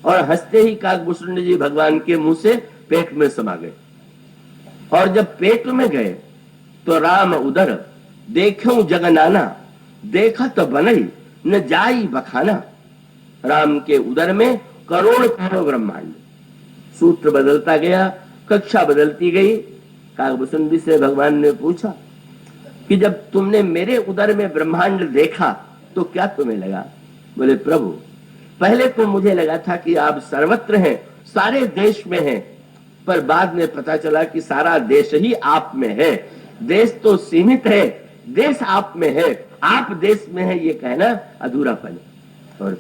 A: और हंसते ही काकभूषण जी भगवान के मुंह से पेट में समा गए। और जब पेट में गए तो राम उदर देखूं जगनाना, देखा तो बनई न जाई बखाना। राम के उदर में करोड़ करोड़ ब्रह्मांड। सूत्र बदलता गया, कक्षा बदलती गई। काकभूषण जी से भगवान ने पूछा कि जब तुमने मेरे उदर में ब्रह्मांड देखा तो क्या तुम्हें लगा? बोले प्रभु पहले तो मुझे लगा था कि आप सर्वत्र हैं, सारे देश में हैं, पर बाद में पता चला कि सारा देश ही आप में है। देश तो सीमित है, देश आप में है, आप देश में है, ये कहना अधूरापन। और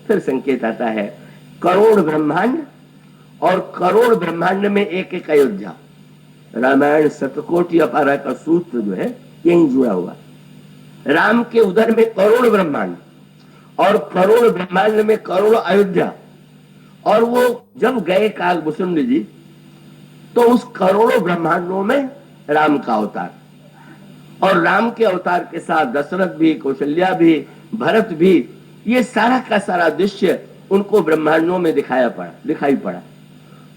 A: फिर संकेत आता है करोड़ ब्रह्मांड, और करोड़ ब्रह्मांड में एक एक अयोध्या। रामायण शतकोटि अपारा का सूत्र जो है यही जुड़ा हुआ। राम के उदर में करोड़ ब्रह्मांड, और करोड़ ब्रह्मांड में करोड़ अयोध्या। और वो जब गए काकभूषण जी तो उस करोड़ों ब्रह्मांडों में राम का अवतार, और राम के अवतार के साथ दशरथ भी, कौशल्या भी, भरत भी, ये सारा का सारा दृश्य उनको ब्रह्मांडों में दिखाई पड़ा।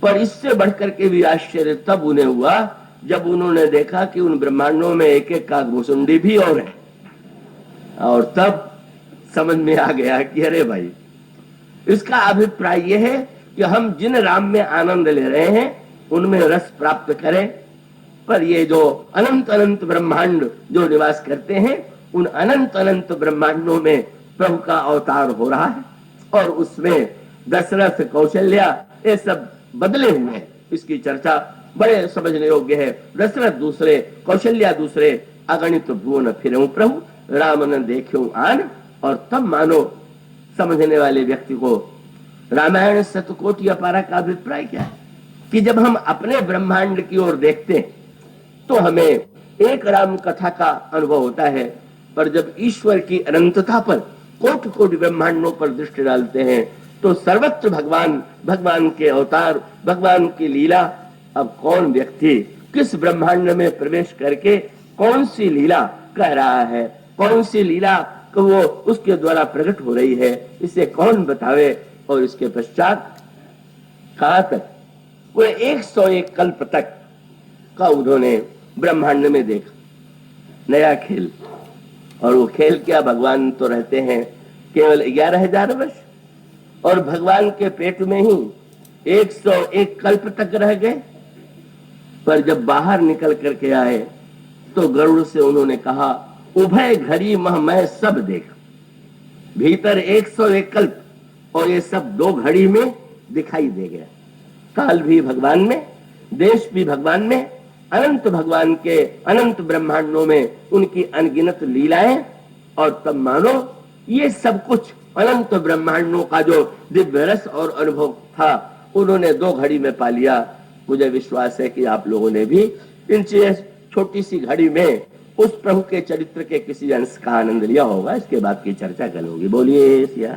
A: पर इससे बढ़कर के भी आश्चर्य तब उन्हें हुआ जब उन्होंने देखा कि उन ब्रह्मांडों में एक एक काकभूषण भी और है। और तब समझ में आ गया कि अरे भाई, इसका अभिप्राय यह है कि हम जिन राम में आनंद ले रहे हैं उनमें रस प्राप्त करें, पर ये जो अनंत अनंत ब्रह्मांड जो निवास करते हैं उन अनंत अनंत ब्रह्मांडों में प्रभु का अवतार हो रहा है। और उसमें दशरथ, कौशल्या, ये सब बदले हुए हैं। इसकी चर्चा बड़े समझने योग्य है। दशरथ दूसरे, कौशल्या दूसरे, अगणित भुवन फिरऊं प्रभु, राम न देखूं आन। और तब मानो समझने वाले व्यक्ति को रामायण शतकोटि अपारा का अभिप्राय क्या है कि जब हम अपने ब्रह्मांड की ओर देखते हैं तो हमें एक राम कथा का अनुभव होता है, पर जब ईश्वर की अनंतता पर कोटि कोटि ब्रह्मांडों पर दृष्टि डालते हैं तो सर्वत्र भगवान के अवतार, भगवान की लीला। अब कौन व्यक्ति किस ब्रह्मांड में प्रवेश करके कौन सी लीला कह रहा है, कौन सी लीला वो उसके द्वारा प्रकट हो रही है, इसे कौन बतावे। और इसके पश्चात कहां तक, वो 101 कल्प तक का उन्होंने ब्रह्मांड में देखा नया खेल। और वो खेल क्या, भगवान तो रहते हैं केवल 11,000 वर्ष, और भगवान के पेट में ही 101 कल्प तक रह गए। पर जब बाहर निकल करके आए तो गरुड़ से उन्होंने कहा उभय घड़ी मह मैं सब देख। भीतर 101 कल्प और ये सब दो घड़ी में दिखाई दे गया। काल भी भगवान में, देश भी भगवान में, अनंत भगवान के अनंत ब्रह्मांडों में उनकी अनगिनत लीलाएं, और तब मानो ये सब कुछ अनंत ब्रह्मांडों का जो दिव्य रस और अनुभव था उन्होंने दो घड़ी में पा लिया। मुझे विश्वास है कि आप लोगों ने भी इन छोटी सी घड़ी में उस प्रभु के चरित्र के किसी अंश का आनंद लिया होगा। इसके बाद की चर्चा कल होगी। बोलिए सिया